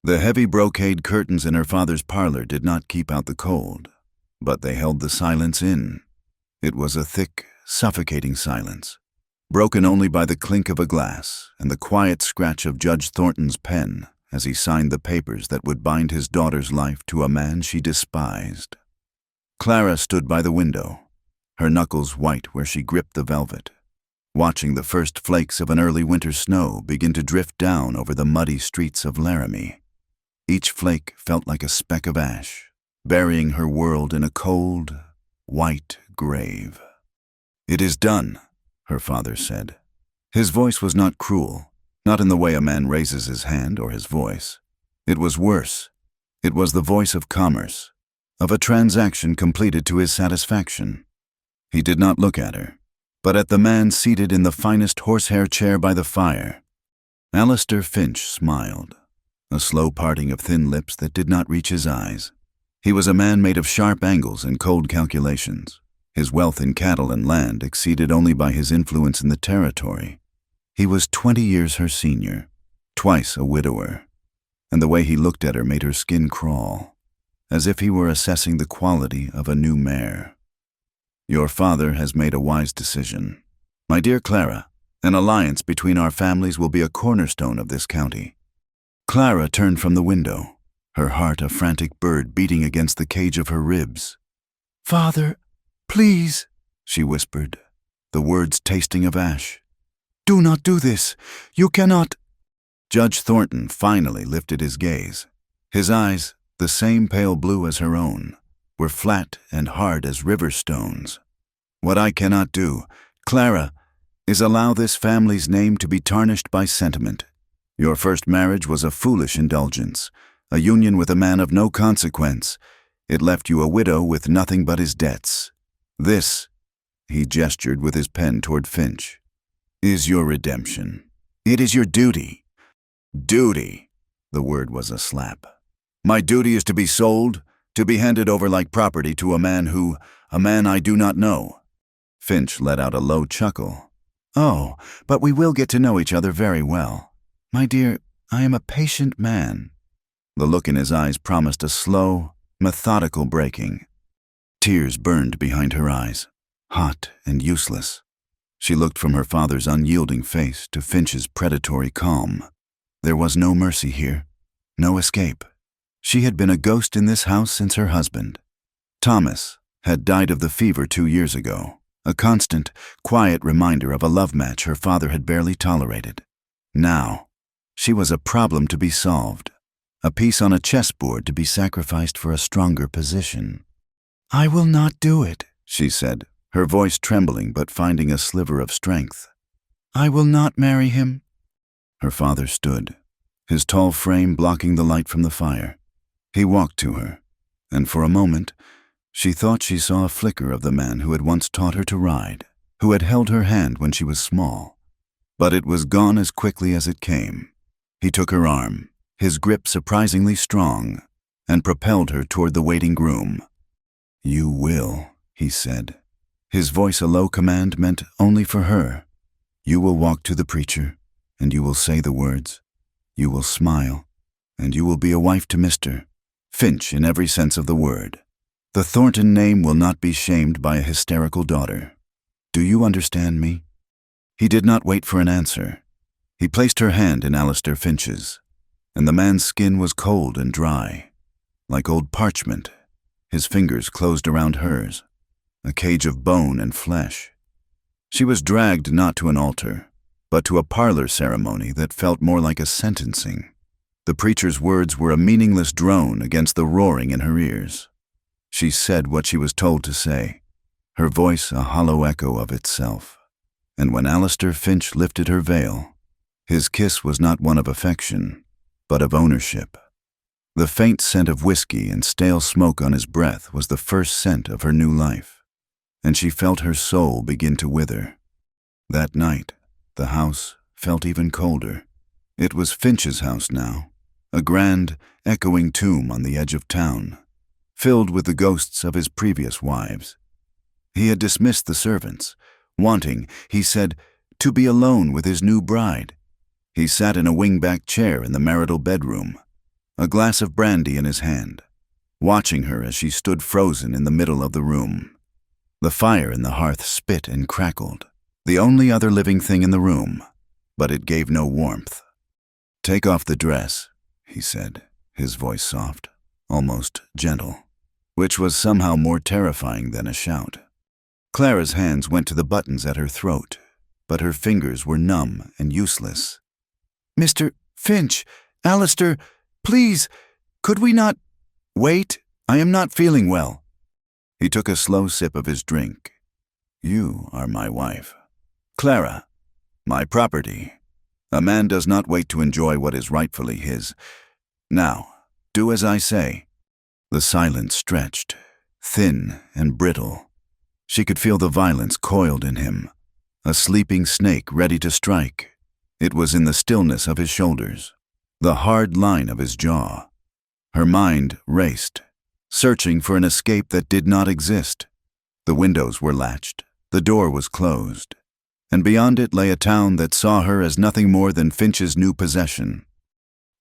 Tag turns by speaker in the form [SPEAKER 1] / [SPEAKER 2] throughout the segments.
[SPEAKER 1] The heavy brocade curtains in her father's parlor did not keep out the cold, but they held the silence in. It was a thick, suffocating silence, broken only by the clink of a glass and the quiet scratch of Judge Thornton's pen as he signed the papers that would bind his daughter's life to a man she despised. Clara stood by the window, her knuckles white where she gripped the velvet, watching the first flakes of an early winter snow begin to drift down over the muddy streets of Laramie. Each flake felt like a speck of ash, burying her world in a cold, white grave. "It is done," her father said. His voice was not cruel, not in the way a man raises his hand or his voice. It was worse. It was the voice of commerce, of a transaction completed to his satisfaction. He did not look at her, but at the man seated in the finest horsehair chair by the fire. Alistair Finch smiled, a slow parting of thin lips that did not reach his eyes. He was a man made of sharp angles and cold calculations. His wealth in cattle and land exceeded only by his influence in the territory. He was 20 years her senior, twice a widower, and the way he looked at her made her skin crawl, as if he were assessing the quality of a new mare. "Your father has made a wise decision. My dear Clara, an alliance between our families will be a cornerstone of this county." Clara turned from the window, her heart a frantic bird beating against the cage of her ribs. "Father, please," she whispered, the words tasting of ash. "Do not do this. You cannot." Judge Thornton finally lifted his gaze. His eyes, the same pale blue as her own, were flat and hard as river stones. "What I cannot do, Clara, is allow this family's name to be tarnished by sentiment. Your first marriage was a foolish indulgence, a union with a man of no consequence. It left you a widow with nothing but his debts. This," he gestured with his pen toward Finch, "is your redemption. It is your duty." "Duty," the word was a slap. "My duty is to be sold, to be handed over like property to a man I do not know." Finch let out a low chuckle. "Oh, but we will get to know each other very well. My dear, I am a patient man." The look in his eyes promised a slow, methodical breaking. Tears burned behind her eyes, hot and useless. She looked from her father's unyielding face to Finch's predatory calm. There was no mercy here, no escape. She had been a ghost in this house since her husband, Thomas, had died of the fever 2 years ago, a constant, quiet reminder of a love match her father had barely tolerated. Now, she was a problem to be solved, a piece on a chessboard to be sacrificed for a stronger position. "I will not do it," she said, her voice trembling but finding a sliver of strength. "I will not marry him." Her father stood, his tall frame blocking the light from the fire. He walked to her, and for a moment, she thought she saw a flicker of the man who had once taught her to ride, who had held her hand when she was small. But it was gone as quickly as it came. He took her arm, his grip surprisingly strong, and propelled her toward the waiting groom. "You will," he said, his voice a low command meant only for her. "You will walk to the preacher, and you will say the words. You will smile, and you will be a wife to Mr. Finch in every sense of the word. The Thornton name will not be shamed by a hysterical daughter. Do you understand me?" He did not wait for an answer. He placed her hand in Alistair Finch's, and the man's skin was cold and dry, like old parchment. His fingers closed around hers, a cage of bone and flesh. She was dragged not to an altar, but to a parlor ceremony that felt more like a sentencing. The preacher's words were a meaningless drone against the roaring in her ears. She said what she was told to say, her voice a hollow echo of itself. And when Alistair Finch lifted her veil, his kiss was not one of affection, but of ownership. The faint scent of whiskey and stale smoke on his breath was the first scent of her new life, and she felt her soul begin to wither. That night, the house felt even colder. It was Finch's house now, a grand, echoing tomb on the edge of town, filled with the ghosts of his previous wives. He had dismissed the servants, wanting, he said, to be alone with his new bride. He sat in a wing-back chair in the marital bedroom, a glass of brandy in his hand, watching her as she stood frozen in the middle of the room. The fire in the hearth spit and crackled, the only other living thing in the room, but it gave no warmth. "Take off the dress," he said, his voice soft, almost gentle, which was somehow more terrifying than a shout. Clara's hands went to the buttons at her throat, but her fingers were numb and useless. "Mr. Finch, Alistair, please, could we not—" "Wait, I am not feeling well." He took a slow sip of his drink. "You are my wife. Clara, my property. A man does not wait to enjoy what is rightfully his. Now, do as I say." The silence stretched, thin and brittle. She could feel the violence coiled in him, a sleeping snake ready to strike. It was in the stillness of his shoulders, the hard line of his jaw. Her mind raced, searching for an escape that did not exist. The windows were latched, the door was closed, and beyond it lay a town that saw her as nothing more than Finch's new possession.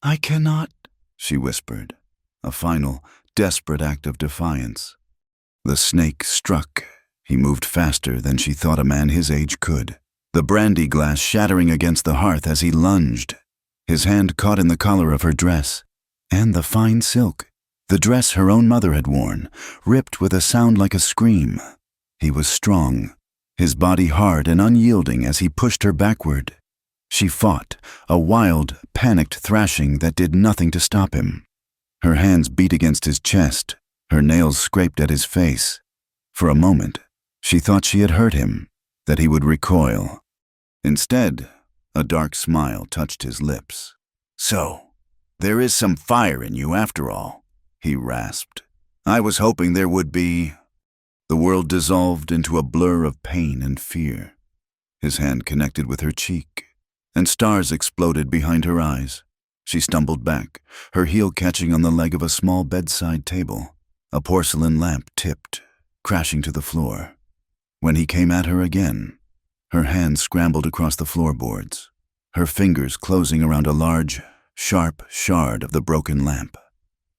[SPEAKER 1] "I cannot," she whispered, a final, desperate act of defiance. The snake struck. He moved faster than she thought a man his age could, the brandy glass shattering against the hearth as he lunged. His hand caught in the collar of her dress, and the fine silk, the dress her own mother had worn, ripped with a sound like a scream. He was strong, his body hard and unyielding as he pushed her backward. She fought, a wild, panicked thrashing that did nothing to stop him. Her hands beat against his chest, her nails scraped at his face. For a moment, she thought she had hurt him, that he would recoil. Instead, a dark smile touched his lips. "So, there is some fire in you after all," he rasped. "I was hoping there would be." The world dissolved into a blur of pain and fear. His hand connected with her cheek, and stars exploded behind her eyes. She stumbled back, her heel catching on the leg of a small bedside table. A porcelain lamp tipped, crashing to the floor. When he came at her again, her hands scrambled across the floorboards, her fingers closing around a large, sharp shard of the broken lamp.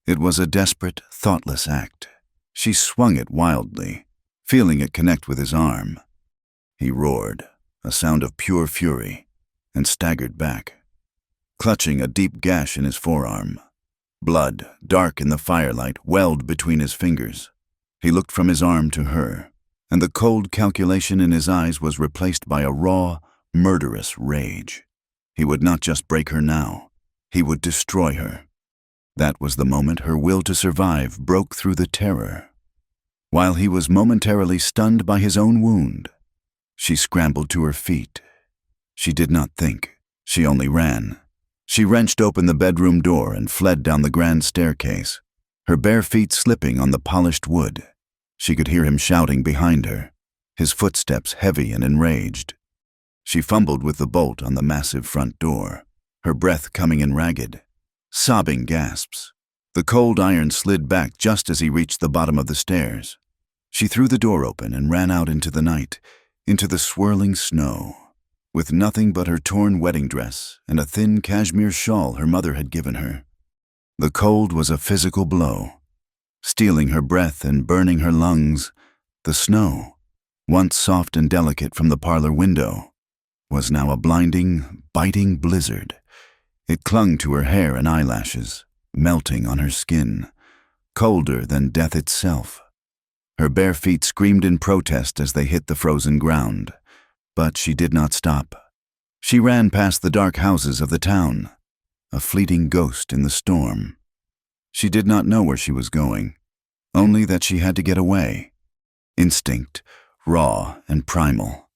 [SPEAKER 1] It was a desperate, thoughtless act. She swung it wildly, feeling it connect with his arm. He roared, a sound of pure fury, and staggered back, clutching a deep gash in his forearm. Blood, dark in the firelight, welled between his fingers. He looked from his arm to her, and the cold calculation in his eyes was replaced by a raw, murderous rage. He would not just break her now, he would destroy her. That was the moment her will to survive broke through the terror. While he was momentarily stunned by his own wound, she scrambled to her feet. She did not think, she only ran. She wrenched open the bedroom door and fled down the grand staircase, her bare feet slipping on the polished wood. She could hear him shouting behind her, his footsteps heavy and enraged. She fumbled with the bolt on the massive front door, her breath coming in ragged, sobbing gasps. The cold iron slid back just as he reached the bottom of the stairs. She threw the door open and ran out into the night, into the swirling snow, with nothing but her torn wedding dress and a thin cashmere shawl her mother had given her. The cold was a physical blow, stealing her breath and burning her lungs. The snow, once soft and delicate from the parlor window, was now a blinding, biting blizzard. It clung to her hair and eyelashes, melting on her skin, colder than death itself. Her bare feet screamed in protest as they hit the frozen ground, but she did not stop. She ran past the dark houses of the town, a fleeting ghost in the storm. She did not know where she was going, only that she had to get away. Instinct, raw and primal,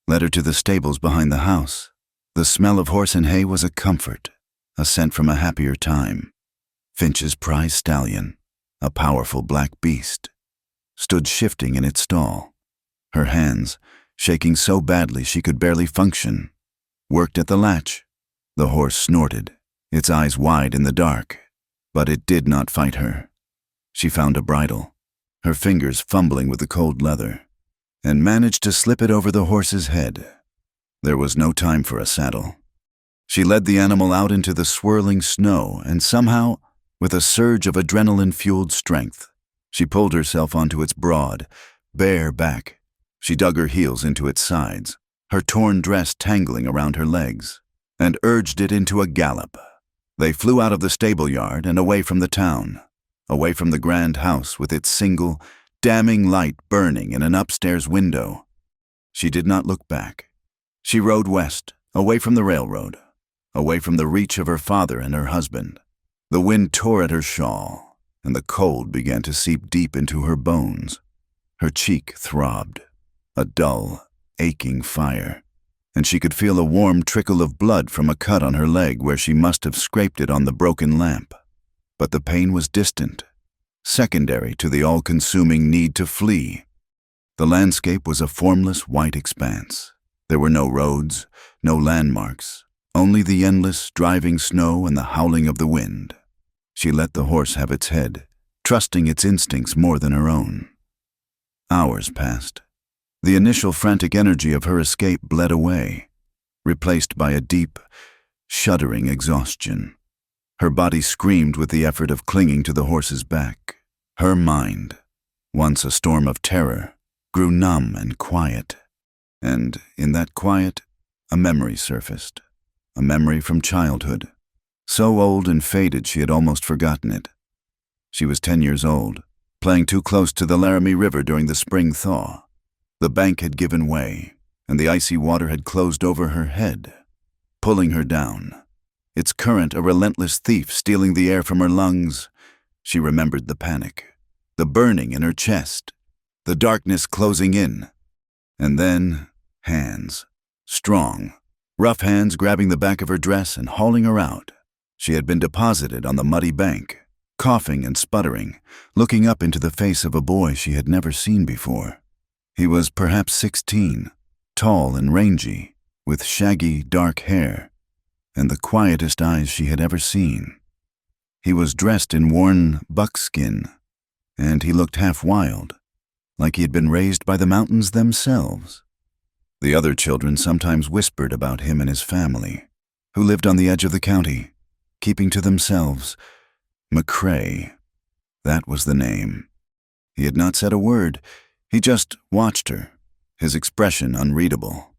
[SPEAKER 1] led her to the stables behind the house. The smell of horse and hay was a comfort, a scent from a happier time. Finch's prize stallion, a powerful black beast, stood shifting in its stall. Her hands, shaking so badly she could barely function, worked at the latch. The horse snorted, its eyes wide in the dark, but it did not fight her. She found a bridle, her fingers fumbling with the cold leather, and managed to slip it over the horse's head. There was no time for a saddle. She led the animal out into the swirling snow, and somehow With a surge of adrenaline-fueled strength, she pulled herself onto its broad, bare back. She dug her heels into its sides, her torn dress tangling around her legs, and urged it into a gallop. They flew out of the stable yard and away from the town, away from the grand house with its single, damning light burning in an upstairs window. She did not look back. She rode west, away from the railroad, away from the reach of her father and her husband. The wind tore at her shawl, and the cold began to seep deep into her bones. Her cheek throbbed, a dull, aching fire, and she could feel a warm trickle of blood from a cut on her leg where she must have scraped it on the broken lamp. But the pain was distant, secondary to the all-consuming need to flee. The landscape was a formless white expanse. There were no roads, no landmarks, only the endless, driving snow and the howling of the wind. She let the horse have its head, trusting its instincts more than her own. Hours passed. The initial frantic energy of her escape bled away, replaced by a deep, shuddering exhaustion. Her body screamed with the effort of clinging to the horse's back. Her mind, once a storm of terror, grew numb and quiet. And in that quiet, a memory surfaced. A memory from childhood, so old and faded she had almost forgotten it. She was 10 years old, playing too close to the Laramie River during the spring thaw. The bank had given way, and the icy water had closed over her head, pulling her down. Its current a relentless thief stealing the air from her lungs. She remembered the panic, the burning in her chest, the darkness closing in. And then, hands, strong, rough hands grabbing the back of her dress and hauling her out. She had been deposited on the muddy bank, coughing and sputtering, looking up into the face of a boy she had never seen before. He was perhaps 16, tall and rangy, with shaggy, dark hair, and the quietest eyes she had ever seen. He was dressed in worn buckskin, and he looked half wild, like he had been raised by the mountains themselves. The other children sometimes whispered about him and his family, who lived on the edge of the county, keeping to themselves. McCrae, that was the name. He had not said a word. He just watched her, his expression unreadable.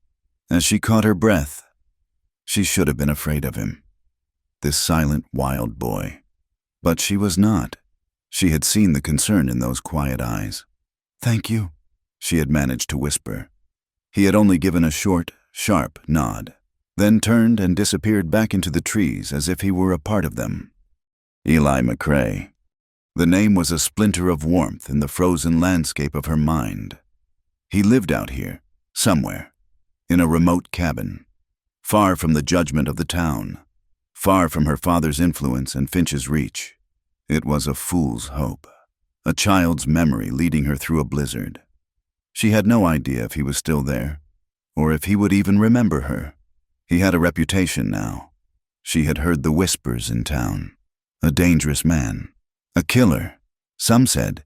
[SPEAKER 1] As she caught her breath, she should have been afraid of him, this silent, wild boy. But she was not. She had seen the concern in those quiet eyes. "Thank you," she had managed to whisper. He had only given a short, sharp nod, then turned and disappeared back into the trees as if he were a part of them. Eli McCrae. The name was a splinter of warmth in the frozen landscape of her mind. He lived out here, somewhere, in a remote cabin, far from the judgment of the town, far from her father's influence and Finch's reach. It was a fool's hope, a child's memory leading her through a blizzard. She had no idea if he was still there, or if he would even remember her. He had a reputation now. She had heard the whispers in town. A dangerous man. A killer. Some said.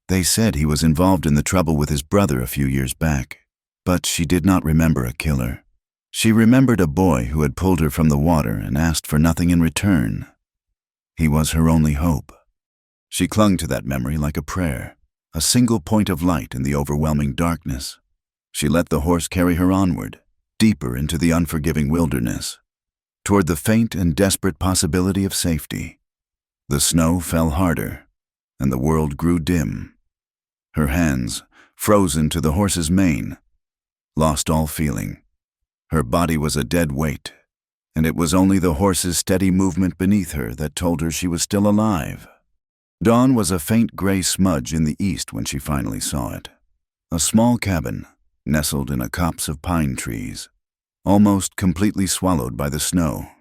[SPEAKER 1] They said he was involved in the trouble with his brother a few years back. But she did not remember a killer. She remembered a boy who had pulled her from the water and asked for nothing in return. He was her only hope. She clung to that memory like a prayer, a single point of light in the overwhelming darkness. She let the horse carry her onward, deeper into the unforgiving wilderness, toward the faint and desperate possibility of safety. The snow fell harder, and the world grew dim. Her hands, frozen to the horse's mane, lost all feeling. Her body was a dead weight, and it was only the horse's steady movement beneath her that told her she was still alive. Dawn was a faint gray smudge in the east when she finally saw it. A small cabin, nestled in a copse of pine trees, almost completely swallowed by the snow.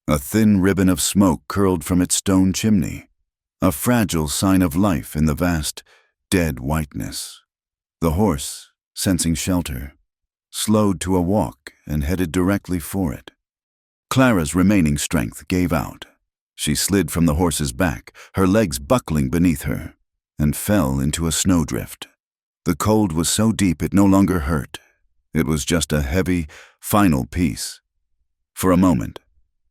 [SPEAKER 1] A thin ribbon of smoke curled from its stone chimney, a fragile sign of life in the vast, dead whiteness. The horse, sensing shelter, slowed to a walk and headed directly for it. Clara's remaining strength gave out. She slid from the horse's back, her legs buckling beneath her, and fell into a snowdrift. The cold was so deep it no longer hurt. It was just a heavy, final piece. For a moment,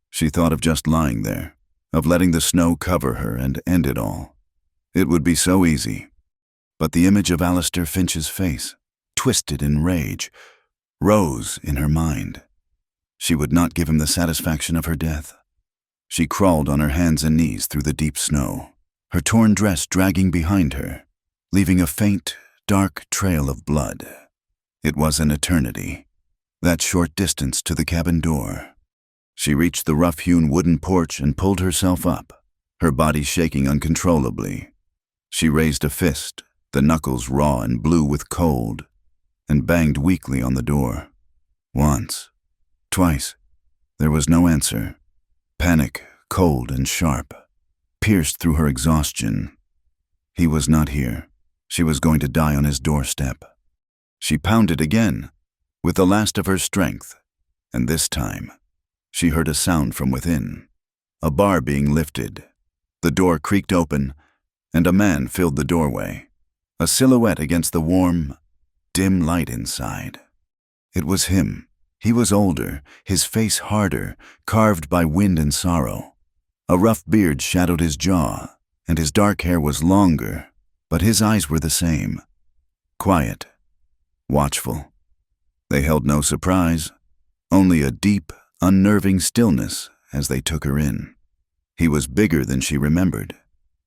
[SPEAKER 1] she thought of just lying there, of letting the snow cover her and end it all. It would be so easy. But the image of Alistair Finch's face, twisted in rage, rose in her mind. She would not give him the satisfaction of her death. She crawled on her hands and knees through the deep snow, her torn dress dragging behind her, leaving a faint, dark trail of blood. It was an eternity, that short distance to the cabin door. She reached the rough-hewn wooden porch and pulled herself up, her body shaking uncontrollably. She raised a fist, the knuckles raw and blue with cold, and banged weakly on the door. Once, twice. There was no answer. Panic, cold and sharp, pierced through her exhaustion. He was not here. She was going to die on his doorstep. She pounded again, with the last of her strength, and this time, she heard a sound from within, a bar being lifted. The door creaked open, and a man filled the doorway, a silhouette against the warm, dim light inside. It was him. He was older, his face harder, carved by wind and sorrow. A rough beard shadowed his jaw, and his dark hair was longer, but his eyes were the same. Quiet, watchful. They held no surprise, only a deep, unnerving stillness as they took her in. He was bigger than she remembered,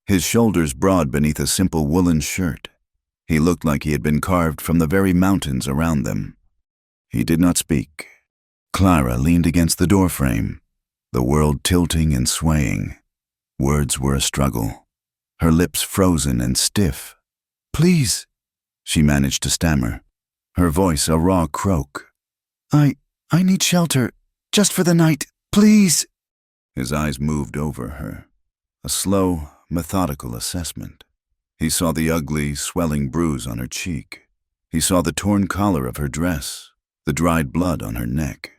[SPEAKER 1] his shoulders broad beneath a simple woolen shirt. He looked like he had been carved from the very mountains around them. He did not speak. Clara leaned against the doorframe, the world tilting and swaying. Words were a struggle, her lips frozen and stiff. "Please," she managed to stammer, her voice a raw croak. I need shelter, just for the night, please." His eyes moved over her, a slow, methodical assessment. He saw the ugly, swelling bruise on her cheek. He saw the torn collar of her dress, the dried blood on her neck.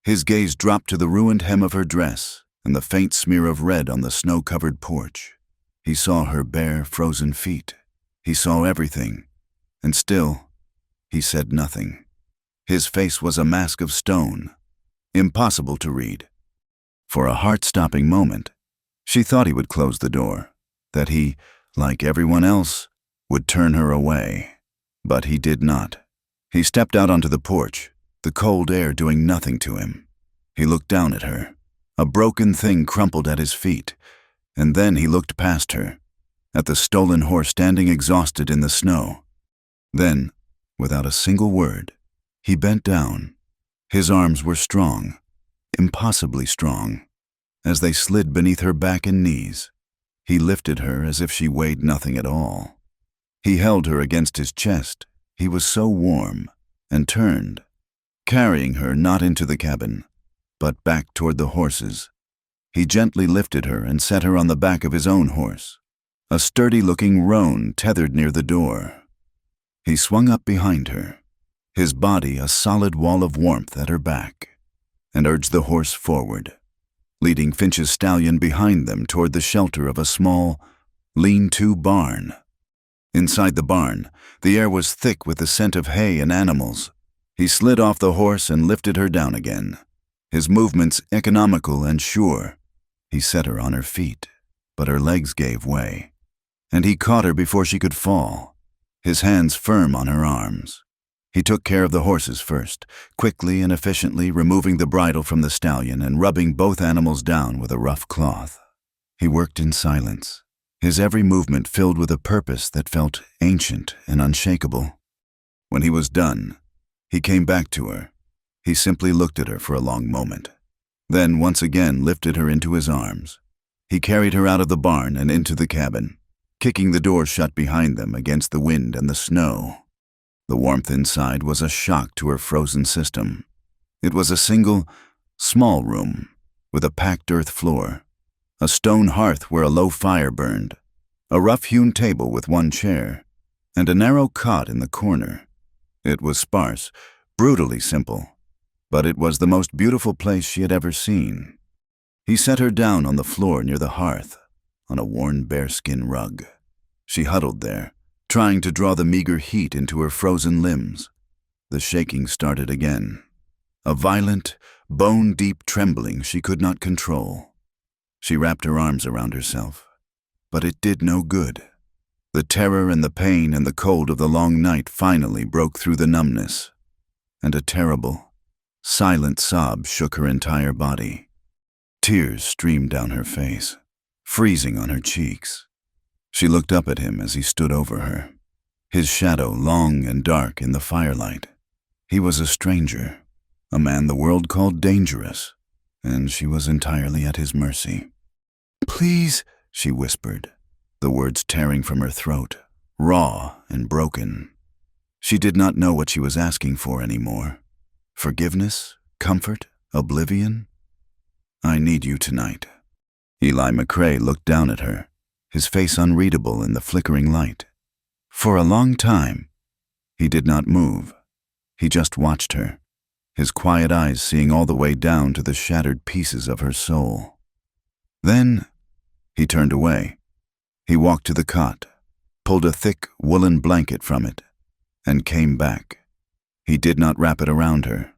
[SPEAKER 1] His gaze dropped to the ruined hem of her dress and the faint smear of red on the snow-covered porch. He saw her bare, frozen feet. He saw everything, and still, he said nothing. His face was a mask of stone, impossible to read. For a heart-stopping moment, she thought he would close the door, that he, like everyone else, would turn her away. But he did not. He stepped out onto the porch, the cold air doing nothing to him. He looked down at her, a broken thing crumpled at his feet, and then he looked past her, at the stolen horse standing exhausted in the snow. Then, without a single word, he bent down. His arms were strong, impossibly strong. As they slid beneath her back and knees, he lifted her as if she weighed nothing at all. He held her against his chest, he was so warm, and turned, carrying her not into the cabin, but back toward the horses. He gently lifted her and set her on the back of his own horse, a sturdy-looking roan tethered near the door. He swung up behind her, his body a solid wall of warmth at her back, and urged the horse forward, leading Finch's stallion behind them toward the shelter of a small, lean-to barn. Inside the barn, the air was thick with the scent of hay and animals. He slid off the horse and lifted her down again, his movements economical and sure. He set her on her feet, but her legs gave way, and he caught her before she could fall, his hands firm on her arms. He took care of the horses first, quickly and efficiently removing the bridle from the stallion and rubbing both animals down with a rough cloth. He worked in silence, his every movement filled with a purpose that felt ancient and unshakable. When he was done, he came back to her. He simply looked at her for a long moment, then once again lifted her into his arms. He carried her out of the barn and into the cabin, kicking the door shut behind them against the wind and the snow. The warmth inside was a shock to her frozen system. It was a single, small room with a packed earth floor, a stone hearth where a low fire burned, a rough-hewn table with one chair, and a narrow cot in the corner. It was sparse, brutally simple, but it was the most beautiful place she had ever seen. He set her down on the floor near the hearth, on a worn bearskin rug. She huddled there, trying to draw the meager heat into her frozen limbs. The shaking started again, a violent, bone-deep trembling she could not control. She wrapped her arms around herself, but it did no good. The terror and the pain and the cold of the long night finally broke through the numbness, and a terrible, silent sob shook her entire body. Tears streamed down her face, freezing on her cheeks. She looked up at him as he stood over her, his shadow long and dark in the firelight. He was a stranger, a man the world called dangerous, and she was entirely at his mercy. "Please," she whispered, the words tearing from her throat, raw and broken. She did not know what she was asking for anymore. Forgiveness? Comfort? Oblivion? "I need you tonight." Eli McCrae looked down at her, his face unreadable in the flickering light. For a long time, he did not move. He just watched her, his quiet eyes seeing all the way down to the shattered pieces of her soul. Then, he turned away. He walked to the cot, pulled a thick woolen blanket from it, and came back. He did not wrap it around her.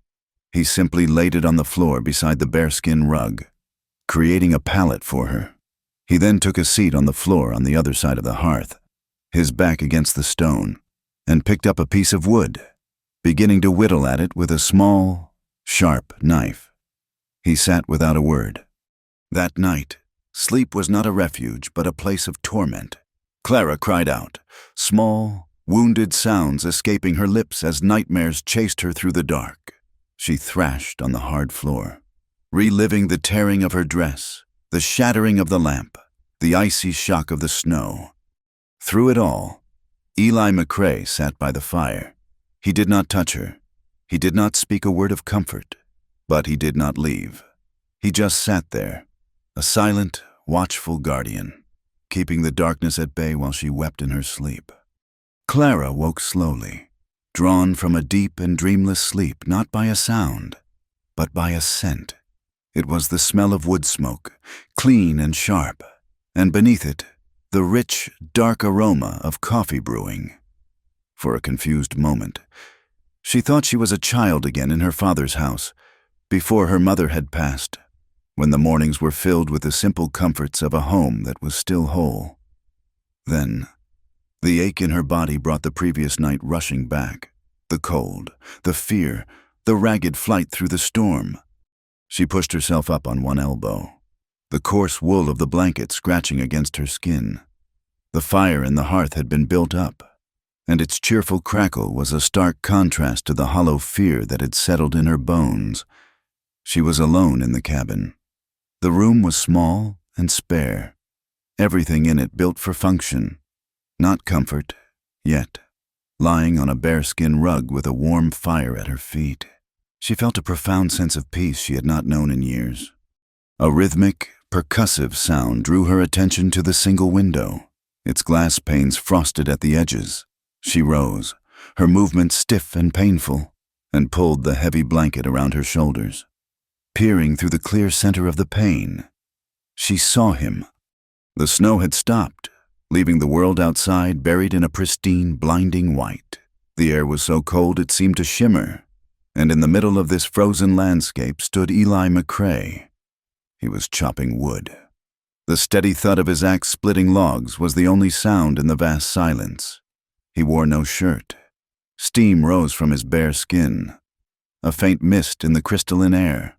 [SPEAKER 1] He simply laid it on the floor beside the bearskin rug, creating a pallet for her. He then took a seat on the floor on the other side of the hearth, his back against the stone, and picked up a piece of wood, beginning to whittle at it with a small, sharp knife. He sat without a word. That night, sleep was not a refuge but a place of torment. Clara cried out, small, wounded sounds escaping her lips as nightmares chased her through the dark. She thrashed on the hard floor, reliving the tearing of her dress, the shattering of the lamp, the icy shock of the snow. Through it all, Eli McCrae sat by the fire. He did not touch her. He did not speak a word of comfort, but he did not leave. He just sat there, a silent, watchful guardian, keeping the darkness at bay while she wept in her sleep. Clara woke slowly, drawn from a deep and dreamless sleep not by a sound, but by a scent. It was the smell of wood smoke, clean and sharp, and beneath it, the rich, dark aroma of coffee brewing. For a confused moment, she thought she was a child again in her father's house, before her mother had passed, when the mornings were filled with the simple comforts of a home that was still whole. Then, the ache in her body brought the previous night rushing back, the cold, the fear, the ragged flight through the storm. She pushed herself up on one elbow, the coarse wool of the blanket scratching against her skin. The fire in the hearth had been built up, and its cheerful crackle was a stark contrast to the hollow fear that had settled in her bones. She was alone in the cabin. The room was small and spare, everything in it built for function, not comfort, yet, lying on a bearskin rug with a warm fire at her feet. She felt a profound sense of peace she had not known in years. A rhythmic, percussive sound drew her attention to the single window, its glass panes frosted at the edges. She rose, her movements stiff and painful, and pulled the heavy blanket around her shoulders. Peering through the clear center of the pane, she saw him. The snow had stopped, leaving the world outside buried in a pristine, blinding white. The air was so cold it seemed to shimmer, and in the middle of this frozen landscape stood Eli McCrae. He was chopping wood. The steady thud of his axe splitting logs was the only sound in the vast silence. He wore no shirt. Steam rose from his bare skin, a faint mist in the crystalline air.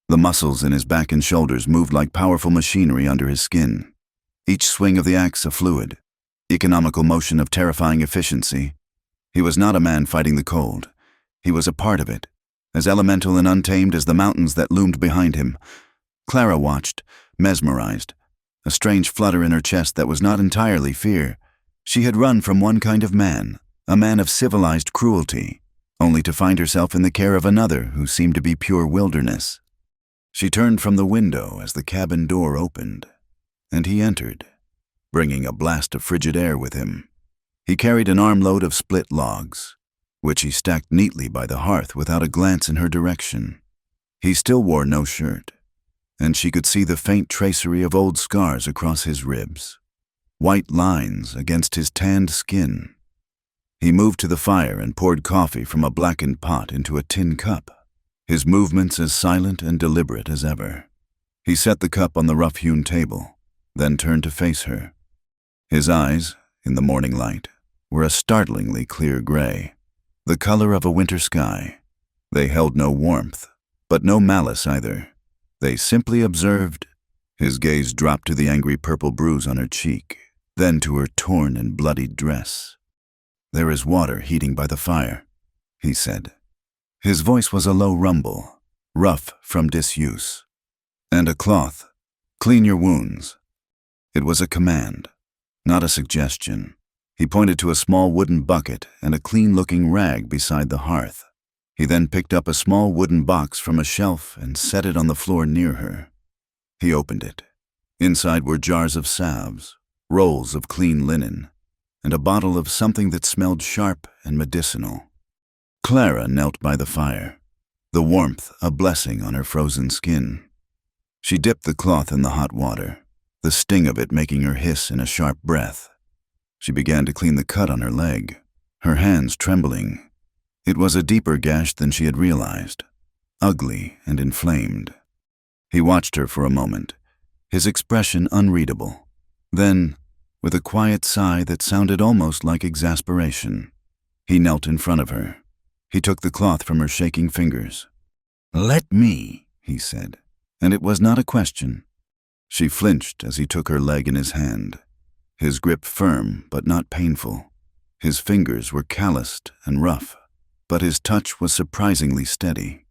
[SPEAKER 1] The muscles in his back and shoulders moved like powerful machinery under his skin, each swing of the axe a fluid, economical motion of terrifying efficiency. He was not a man fighting the cold. He was a part of it, as elemental and untamed as the mountains that loomed behind him. Clara watched, mesmerized, a strange flutter in her chest that was not entirely fear. She had run from one kind of man, a man of civilized cruelty, only to find herself in the care of another who seemed to be pure wilderness. She turned from the window as the cabin door opened, and he entered, bringing a blast of frigid air with him. He carried an armload of split logs, which he stacked neatly by the hearth without a glance in her direction. He still wore no shirt, and she could see the faint tracery of old scars across his ribs, white lines against his tanned skin. He moved to the fire and poured coffee from a blackened pot into a tin cup, his movements as silent and deliberate as ever. He set the cup on the rough-hewn table, then turned to face her. His eyes, in the morning light, were a startlingly clear gray, the color of a winter sky. They held no warmth, but no malice either. They simply observed. His gaze dropped to the angry purple bruise on her cheek, then to her torn and bloodied dress. "There is water heating by the fire," he said. His voice was a low rumble, rough from disuse. "And a cloth. Clean your wounds." It was a command, not a suggestion. He pointed to a small wooden bucket and a clean-looking rag beside the hearth. He then picked up a small wooden box from a shelf and set it on the floor near her. He opened it. Inside were jars of salves, rolls of clean linen, and a bottle of something that smelled sharp and medicinal. Clara knelt by the fire, the warmth a blessing on her frozen skin. She dipped the cloth in the hot water, the sting of it making her hiss in a sharp breath. She began to clean the cut on her leg, her hands trembling. It was a deeper gash than she had realized, ugly and inflamed. He watched her for a moment, his expression unreadable. Then, with a quiet sigh that sounded almost like exasperation, he knelt in front of her. He took the cloth from her shaking fingers. "Let me," he said, and it was not a question. She flinched as he took her leg in his hand, his grip firm but not painful. His fingers were calloused and rough, but his touch was surprisingly steady.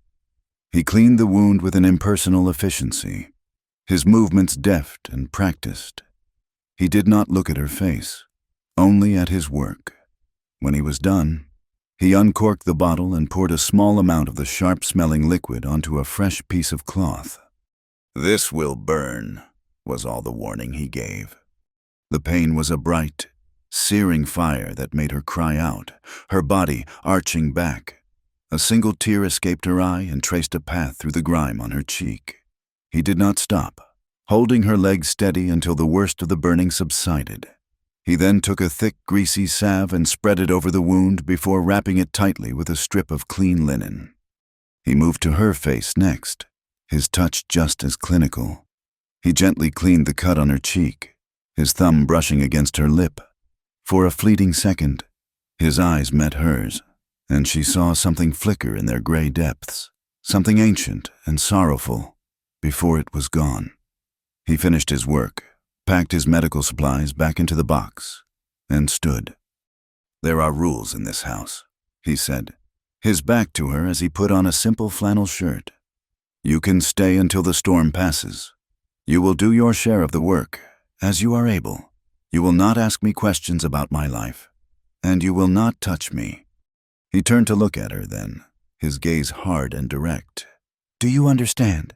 [SPEAKER 1] He cleaned the wound with an impersonal efficiency, his movements deft and practiced. He did not look at her face, only at his work. When he was done, he uncorked the bottle and poured a small amount of the sharp-smelling liquid onto a fresh piece of cloth. "This will burn," was all the warning he gave. The pain was a bright, searing fire that made her cry out, her body arching back. A single tear escaped her eye and traced a path through the grime on her cheek. He did not stop, holding her leg steady until the worst of the burning subsided. He then took a thick, greasy salve and spread it over the wound before wrapping it tightly with a strip of clean linen. He moved to her face next, his touch just as clinical. He gently cleaned the cut on her cheek, his thumb brushing against her lip. For a fleeting second, his eyes met hers, and she saw something flicker in their gray depths, something ancient and sorrowful, before it was gone. He finished his work, packed his medical supplies back into the box, and stood. "There are rules in this house," he said, his back to her as he put on a simple flannel shirt. "You can stay until the storm passes. You will do your share of the work, as you are able. You will not ask me questions about my life, and you will not touch me." He turned to look at her then, his gaze hard and direct. "Do you understand?"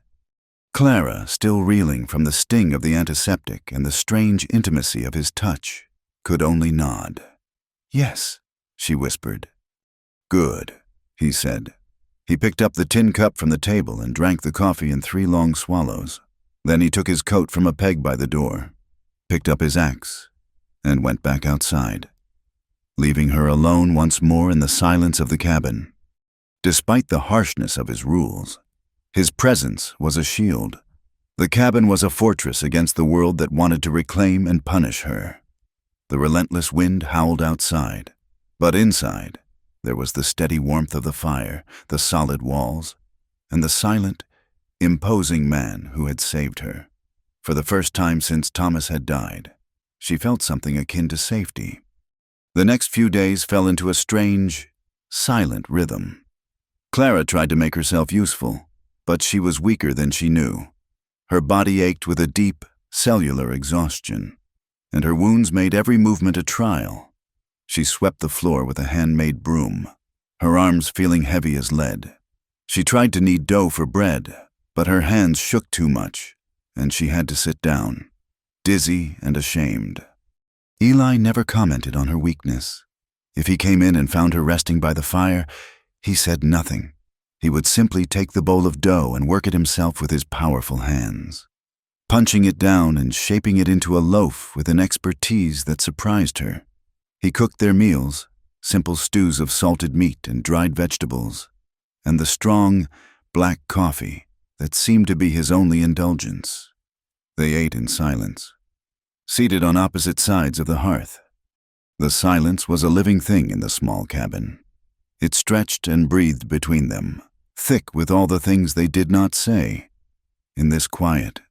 [SPEAKER 1] Clara, still reeling from the sting of the antiseptic and the strange intimacy of his touch, could only nod. "Yes," she whispered. "Good," he said. He picked up the tin cup from the table and drank the coffee in 3 long swallows. Then he took his coat from a peg by the door, picked up his axe, and went back outside, leaving her alone once more in the silence of the cabin. Despite the harshness of his rules, his presence was a shield. The cabin was a fortress against the world that wanted to reclaim and punish her. The relentless wind howled outside, but inside there was the steady warmth of the fire, the solid walls, and the silent, imposing man who had saved her. For the first time since Thomas had died, she felt something akin to safety. The next few days fell into a strange, silent rhythm. Clara tried to make herself useful, but she was weaker than she knew. Her body ached with a deep, cellular exhaustion, and her wounds made every movement a trial. She swept the floor with a handmade broom, her arms feeling heavy as lead. She tried to knead dough for bread, but her hands shook too much, and she had to sit down, dizzy and ashamed. Eli never commented on her weakness. If he came in and found her resting by the fire, he said nothing. He would simply take the bowl of dough and work it himself with his powerful hands, punching it down and shaping it into a loaf with an expertise that surprised her. He cooked their meals, simple stews of salted meat and dried vegetables, and the strong, black coffee, that seemed to be his only indulgence. They ate in silence, seated on opposite sides of the hearth. The silence was a living thing in the small cabin. It stretched and breathed between them, thick with all the things they did not say. In this quiet,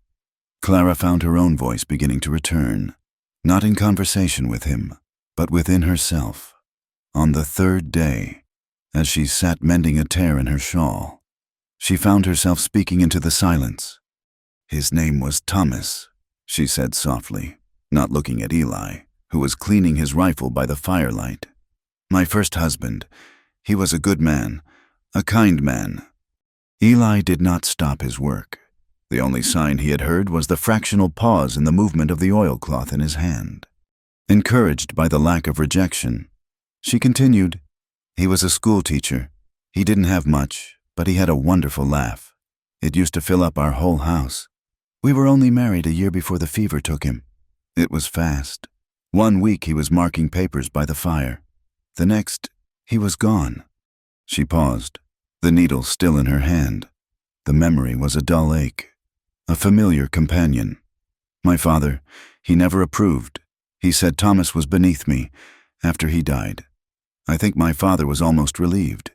[SPEAKER 1] Clara found her own voice beginning to return, not in conversation with him, but within herself. On the third day, as she sat mending a tear in her shawl, she found herself speaking into the silence. "His name was Thomas," she said softly, not looking at Eli, who was cleaning his rifle by the firelight. "My first husband. He was a good man, a kind man." Eli did not stop his work. The only sign he had heard was the fractional pause in the movement of the oilcloth in his hand. Encouraged by the lack of rejection, she continued, "He was a school teacher. He didn't have much, but he had a wonderful laugh. It used to fill up our whole house. We were only married a year before the fever took him. It was fast. 1 week he was marking papers by the fire. The next, he was gone." She paused, the needle still in her hand. The memory was a dull ache, a familiar companion. "My father, he never approved. He said Thomas was beneath me after he died. I think my father was almost relieved.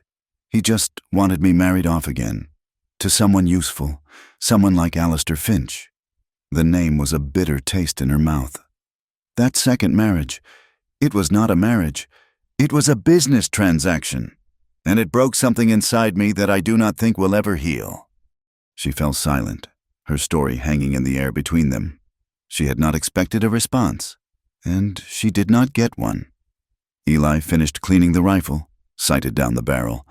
[SPEAKER 1] He just wanted me married off again, to someone useful, someone like Alistair Finch." The name was a bitter taste in her mouth. "That second marriage, it was not a marriage. It was a business transaction, and it broke something inside me that I do not think will ever heal." She fell silent, her story hanging in the air between them. She had not expected a response, and she did not get one. Eli finished cleaning the rifle, sighted down the barrel,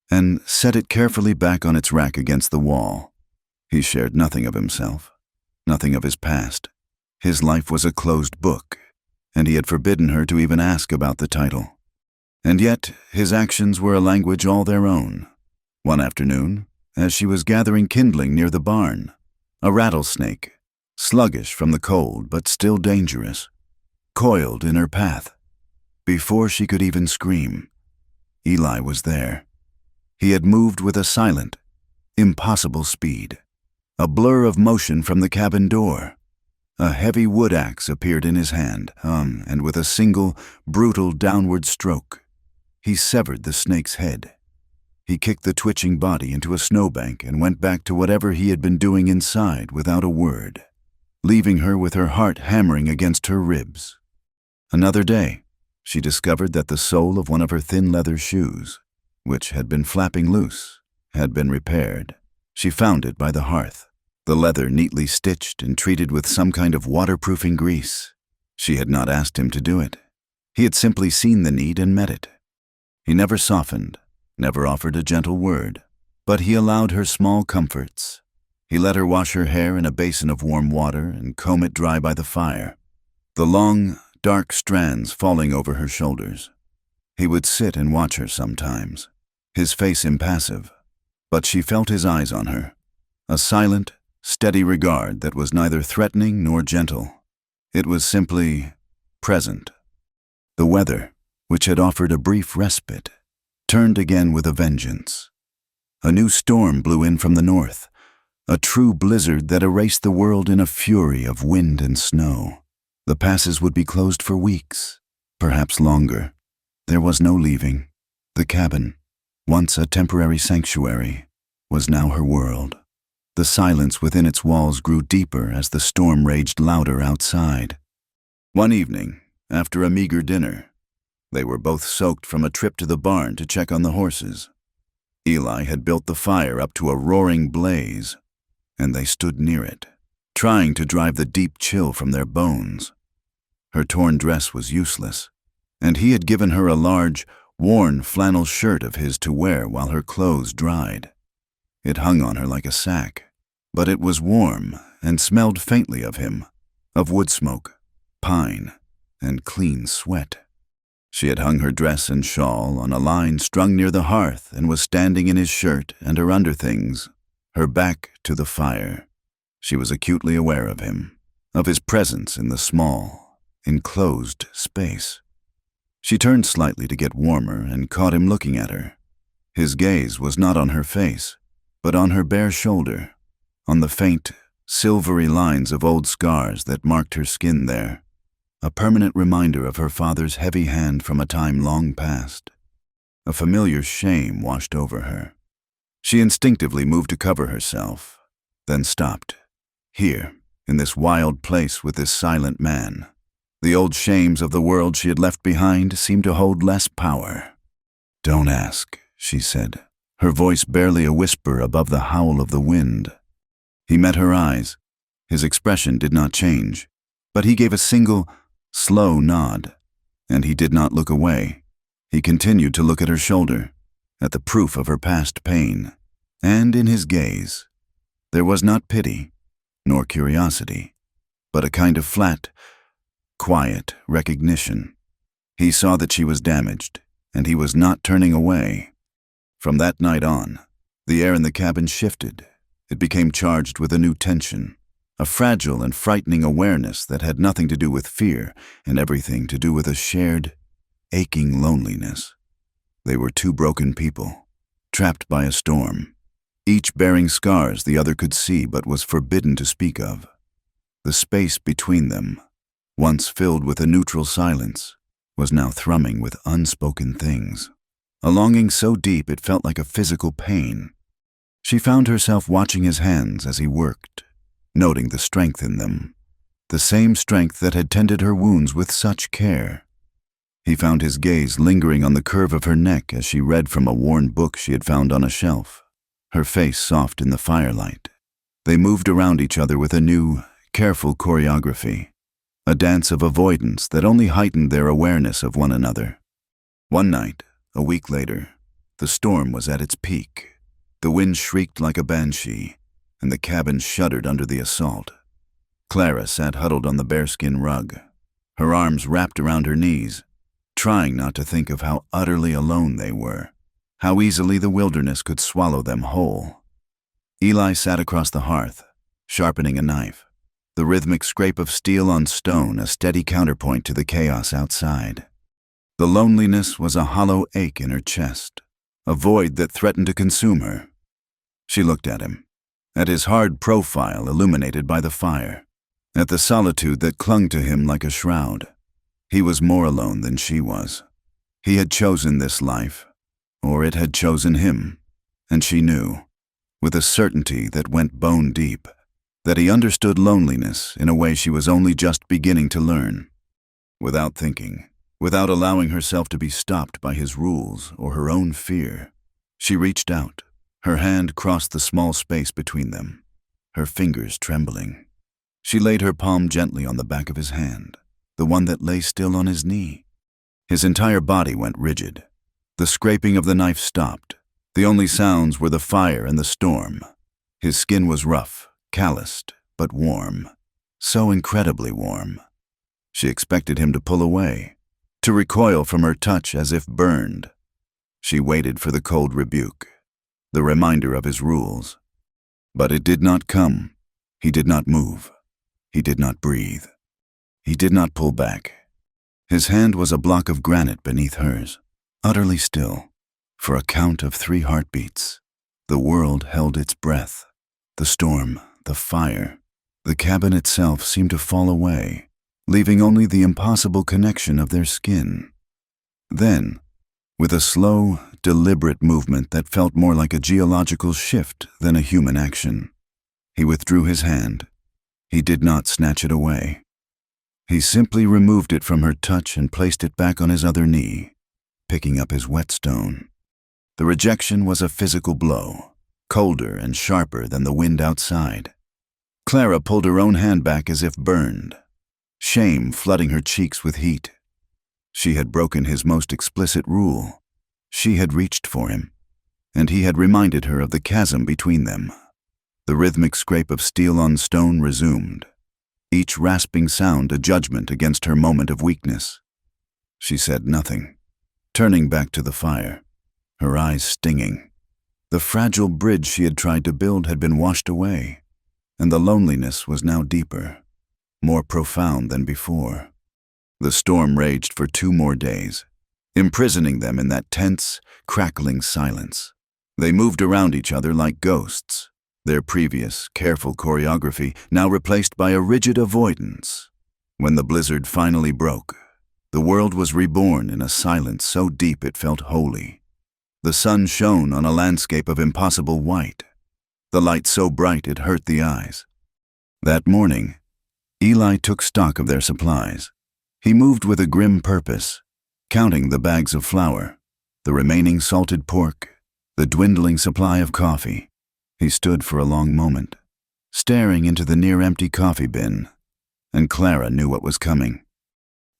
[SPEAKER 1] and set it carefully back on its rack against the wall. He shared nothing of himself, nothing of his past. His life was a closed book, and he had forbidden her to even ask about the title. And yet his actions were a language all their own. One afternoon, as she was gathering kindling near the barn, a rattlesnake, sluggish from the cold but still dangerous, coiled in her path. Before she could even scream, Eli was there. He had moved with a silent, impossible speed. A blur of motion from the cabin door. A heavy wood axe appeared in his hand, and with a single, brutal downward stroke, he severed the snake's head. He kicked the twitching body into a snowbank and went back to whatever he had been doing inside without a word, leaving her with her heart hammering against her ribs. Another day, she discovered that the sole of one of her thin leather shoes, which had been flapping loose, had been repaired. She found it by the hearth, the leather neatly stitched and treated with some kind of waterproofing grease. She had not asked him to do it. He had simply seen the need and met it. He never softened, never offered a gentle word, but he allowed her small comforts. He let her wash her hair in a basin of warm water and comb it dry by the fire, the long, dark strands falling over her shoulders. He would sit and watch her sometimes, his face impassive, but she felt his eyes on her, a silent, steady regard that was neither threatening nor gentle. It was simply present. The weather, which had offered a brief respite, turned again with a vengeance. A new storm blew in from the north, a true blizzard that erased the world in a fury of wind and snow. The passes would be closed for weeks, perhaps longer. There was no leaving. The cabin, once a temporary sanctuary, was now her world. The silence within its walls grew deeper as the storm raged louder outside. One evening, after a meager dinner, they were both soaked from a trip to the barn to check on the horses. Eli had built the fire up to a roaring blaze, and they stood near it, trying to drive the deep chill from their bones. Her torn dress was useless, and he had given her a large, worn flannel shirt of his to wear while her clothes dried. It hung on her like a sack, but it was warm and smelled faintly of him, of wood smoke, pine, and clean sweat. She had hung her dress and shawl on a line strung near the hearth and was standing in his shirt and her underthings, her back to the fire. She was acutely aware of him, of his presence in the small, enclosed space. She turned slightly to get warmer and caught him looking at her. His gaze was not on her face, but on her bare shoulder, on the faint, silvery lines of old scars that marked her skin there, a permanent reminder of her father's heavy hand from a time long past. A familiar shame washed over her. She instinctively moved to cover herself, then stopped. Here, in this wild place with this silent man, the old shames of the world she had left behind seemed to hold less power. "Don't ask," she said, her voice barely a whisper above the howl of the wind. He met her eyes. His expression did not change, but he gave a single, slow nod, and he did not look away. He continued to look at her shoulder, at the proof of her past pain, and in his gaze there was not pity, nor curiosity, but a kind of flat, quiet recognition. He saw that she was damaged, and he was not turning away. From that night on, the air in the cabin shifted. It became charged with a new tension, a fragile and frightening awareness that had nothing to do with fear and everything to do with a shared, aching loneliness. They were two broken people, trapped by a storm, each bearing scars the other could see but was forbidden to speak of. The space between them, once filled with a neutral silence, was now thrumming with unspoken things, a longing so deep it felt like a physical pain. She found herself watching his hands as he worked, noting the strength in them, the same strength that had tended her wounds with such care. He found his gaze lingering on the curve of her neck as she read from a worn book she had found on a shelf, her face soft in the firelight. They moved around each other with a new, careful choreography, a dance of avoidance that only heightened their awareness of one another. One night, a week later, the storm was at its peak. The wind shrieked like a banshee, and the cabin shuddered under the assault. Clara sat huddled on the bearskin rug, her arms wrapped around her knees, trying not to think of how utterly alone they were, how easily the wilderness could swallow them whole. Eli sat across the hearth, sharpening a knife, the rhythmic scrape of steel on stone a steady counterpoint to the chaos outside. The loneliness was a hollow ache in her chest, a void that threatened to consume her. She looked at him, at his hard profile illuminated by the fire, at the solitude that clung to him like a shroud. He was more alone than she was. He had chosen this life, or it had chosen him, and she knew, with a certainty that went bone deep, that he understood loneliness in a way she was only just beginning to learn. Without thinking, without allowing herself to be stopped by his rules or her own fear, she reached out. Her hand crossed the small space between them, her fingers trembling. She laid her palm gently on the back of his hand, the one that lay still on his knee. His entire body went rigid. The scraping of the knife stopped. The only sounds were the fire and the storm. His skin was rough, calloused, but warm, so incredibly warm. She expected him to pull away, to recoil from her touch as if burned. She waited for the cold rebuke, the reminder of his rules. But it did not come. He did not move. He did not breathe. He did not pull back. His hand was a block of granite beneath hers, utterly still. For a count of 3 heartbeats, the world held its breath. The storm, the fire, the cabin itself seemed to fall away, leaving only the impossible connection of their skin. Then, with a slow, deliberate movement that felt more like a geological shift than a human action, he withdrew his hand. He did not snatch it away. He simply removed it from her touch and placed it back on his other knee, picking up his whetstone. The rejection was a physical blow, colder and sharper than the wind outside. Clara pulled her own hand back as if burned, shame flooding her cheeks with heat. She had broken his most explicit rule. She had reached for him, and he had reminded her of the chasm between them. The rhythmic scrape of steel on stone resumed, each rasping sound a judgment against her moment of weakness. She said nothing, turning back to the fire, her eyes stinging. The fragile bridge she had tried to build had been washed away, and the loneliness was now deeper, more profound than before. The storm raged for 2 more days, imprisoning them in that tense, crackling silence. They moved around each other like ghosts, their previous, careful choreography now replaced by a rigid avoidance. When the blizzard finally broke, the world was reborn in a silence so deep it felt holy. The sun shone on a landscape of impossible white, the light so bright it hurt the eyes. That morning, Eli took stock of their supplies. He moved with a grim purpose, counting the bags of flour, the remaining salted pork, the dwindling supply of coffee. He stood for a long moment, staring into the near-empty coffee bin, and Clara knew what was coming.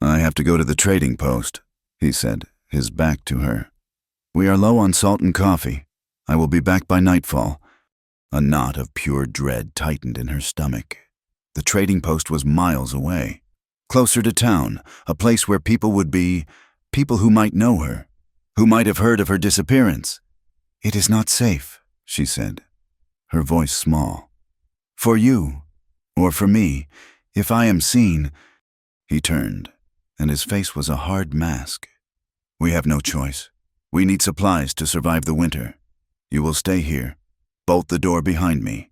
[SPEAKER 1] "I have to go to the trading post," he said, his back to her. "We are low on salt and coffee. I will be back by nightfall." A knot of pure dread tightened in her stomach. The trading post was miles away, closer to town, a place where people would be, people who might know her, who might have heard of her disappearance. "It is not safe," she said, her voice small. "For you, or for me, if I am seen." He turned, and his face was a hard mask. "We have no choice. We need supplies to survive the winter. You will stay here. Bolt the door behind me.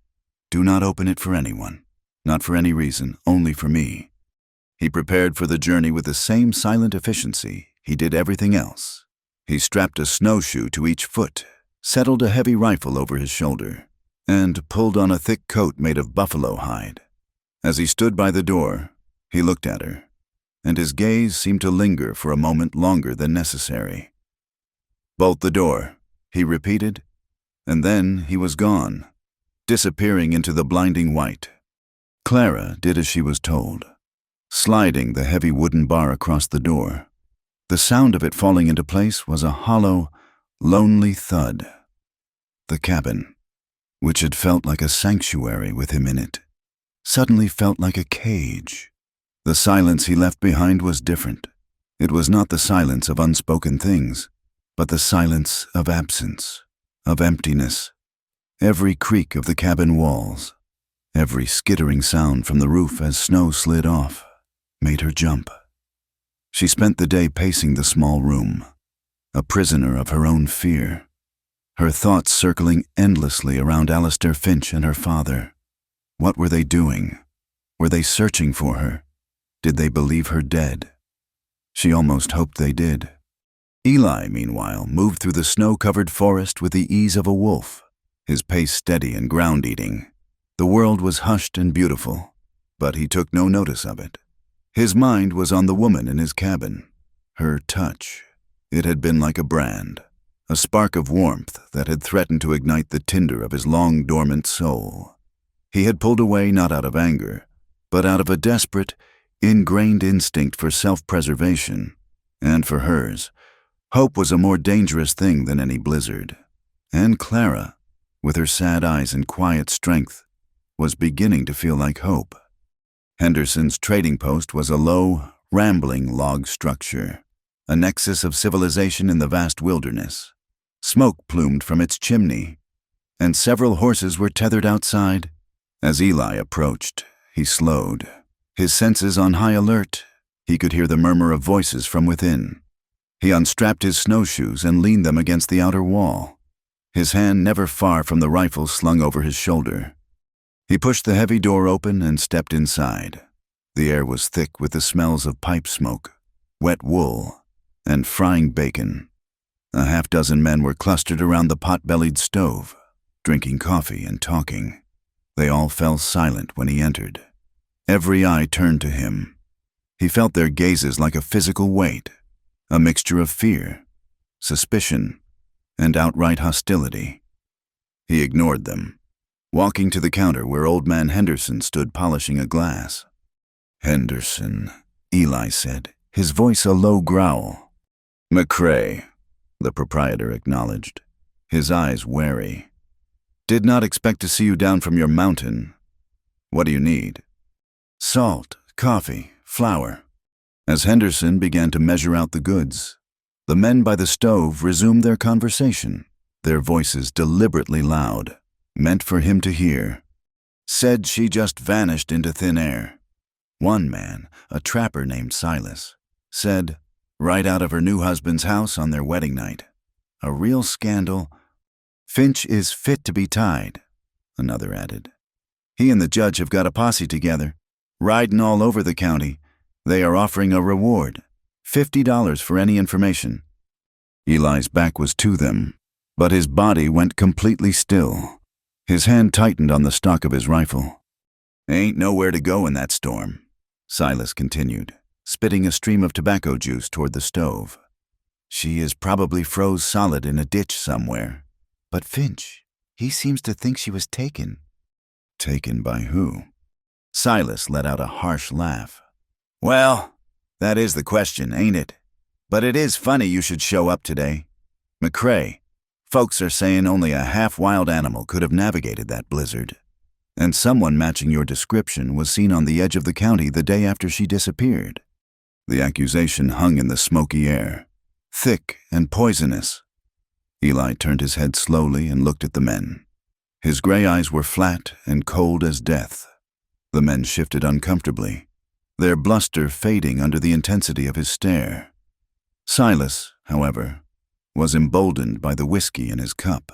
[SPEAKER 1] Do not open it for anyone. Not for any reason, only for me." He prepared for the journey with the same silent efficiency he did everything else. He strapped a snowshoe to each foot, settled a heavy rifle over his shoulder, and pulled on a thick coat made of buffalo hide. As he stood by the door, he looked at her, and his gaze seemed to linger for a moment longer than necessary. "Bolt the door," he repeated, and then he was gone, disappearing into the blinding white. Clara did as she was told, sliding the heavy wooden bar across the door. The sound of it falling into place was a hollow, lonely thud. The cabin, which had felt like a sanctuary with him in it, suddenly felt like a cage. The silence he left behind was different. It was not the silence of unspoken things, but the silence of absence, of emptiness. Every creak of the cabin walls, every skittering sound from the roof as snow slid off, made her jump. She spent the day pacing the small room, a prisoner of her own fear, her thoughts circling endlessly around Alistair Finch and her father. What were they doing? Were they searching for her? Did they believe her dead? She almost hoped they did. Eli, meanwhile, moved through the snow-covered forest with the ease of a wolf, his pace steady and ground-eating. The world was hushed and beautiful, but he took no notice of it. His mind was on the woman in his cabin. Her touch. It had been like a brand, a spark of warmth that had threatened to ignite the tinder of his long-dormant soul. He had pulled away not out of anger, but out of a desperate, ingrained instinct for self-preservation, and for hers. Hope was a more dangerous thing than any blizzard. And Clara, with her sad eyes and quiet strength, was beginning to feel like hope. Henderson's trading post was a low, rambling log structure, a nexus of civilization in the vast wilderness. Smoke plumed from its chimney, and several horses were tethered outside. As Eli approached, he slowed. His senses on high alert, he could hear the murmur of voices from within. He unstrapped his snowshoes and leaned them against the outer wall, his hand never far from the rifle slung over his shoulder. He pushed the heavy door open and stepped inside. The air was thick with the smells of pipe smoke, wet wool, and frying bacon. A half-dozen men were clustered around the pot-bellied stove, drinking coffee and talking. They all fell silent when he entered. Every eye turned to him. He felt their gazes like a physical weight, a mixture of fear, suspicion, and outright hostility. He ignored them, walking to the counter where old man Henderson stood polishing a glass. "Henderson," Eli said, his voice a low growl. "McCrae," the proprietor acknowledged, his eyes wary. "Did not expect to see you down from your mountain. What do you need?" "Salt, coffee, flour." As Henderson began to measure out the goods, the men by the stove resumed their conversation, their voices deliberately loud, meant for him to hear. "Said she just vanished into thin air." One man, a trapper named Silas, said, "Right out of her new husband's house on their wedding night. A real scandal. Finch is fit to be tied." another added. He and the judge have got a posse together, riding all over the county. They are offering a reward, $50 for any information. Eli's back was to them, but his body went completely still. His hand tightened on the stock of his rifle. Ain't nowhere to go in that storm, Silas continued, spitting a stream of tobacco juice toward the stove. She is probably froze solid in a ditch somewhere. But Finch, he seems to think she was taken. Taken by who? Silas let out a harsh laugh. Well, that is the question, ain't it? But it is funny you should show up today. McCrae, folks are saying only a half-wild animal could have navigated that blizzard. And someone matching your description was seen on the edge of the county the day after she disappeared. The accusation hung in the smoky air, thick and poisonous. Eli turned his head slowly and looked at the men. His gray eyes were flat and cold as death. The men shifted uncomfortably, their bluster fading under the intensity of his stare. Silas, however, was emboldened by the whiskey in his cup.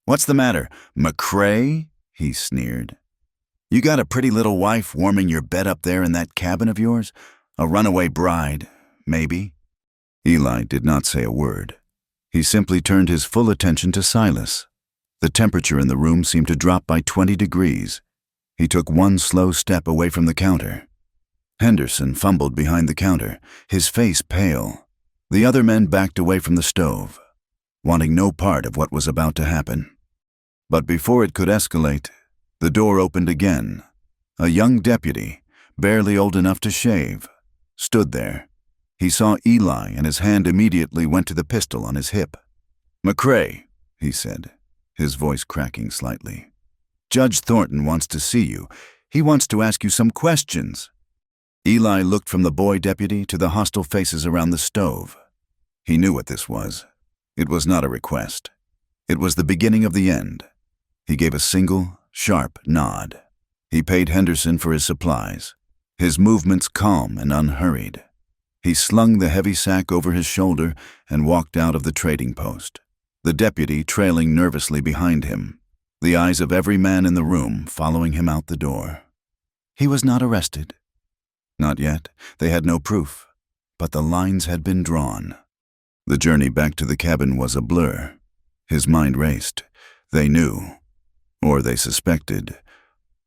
[SPEAKER 1] What's the matter, McCrae? He sneered. You got a pretty little wife warming your bed up there in that cabin of yours? A runaway bride, maybe? Eli did not say a word. He simply turned his full attention to Silas. The temperature in the room seemed to drop by 20 degrees. He took one slow step away from the counter. Henderson fumbled behind the counter, his face pale. The other men backed away from the stove, wanting no part of what was about to happen. But before it could escalate, the door opened again. A young deputy, barely old enough to shave, stood there. He saw Eli and his hand immediately went to the pistol on his hip. McCrae, he said, his voice cracking slightly. Judge Thornton wants to see you. He wants to ask you some questions. Eli looked from the boy deputy to the hostile faces around the stove. He knew what this was. It was not a request. It was the beginning of the end. He gave a single, sharp nod. He paid Henderson for his supplies, his movements calm and unhurried. He slung the heavy sack over his shoulder and walked out of the trading post, the deputy trailing nervously behind him, the eyes of every man in the room following him out the door. He was not arrested. Not yet. They had no proof, but the lines had been drawn. The journey back to the cabin was a blur. His mind raced. They knew, or they suspected,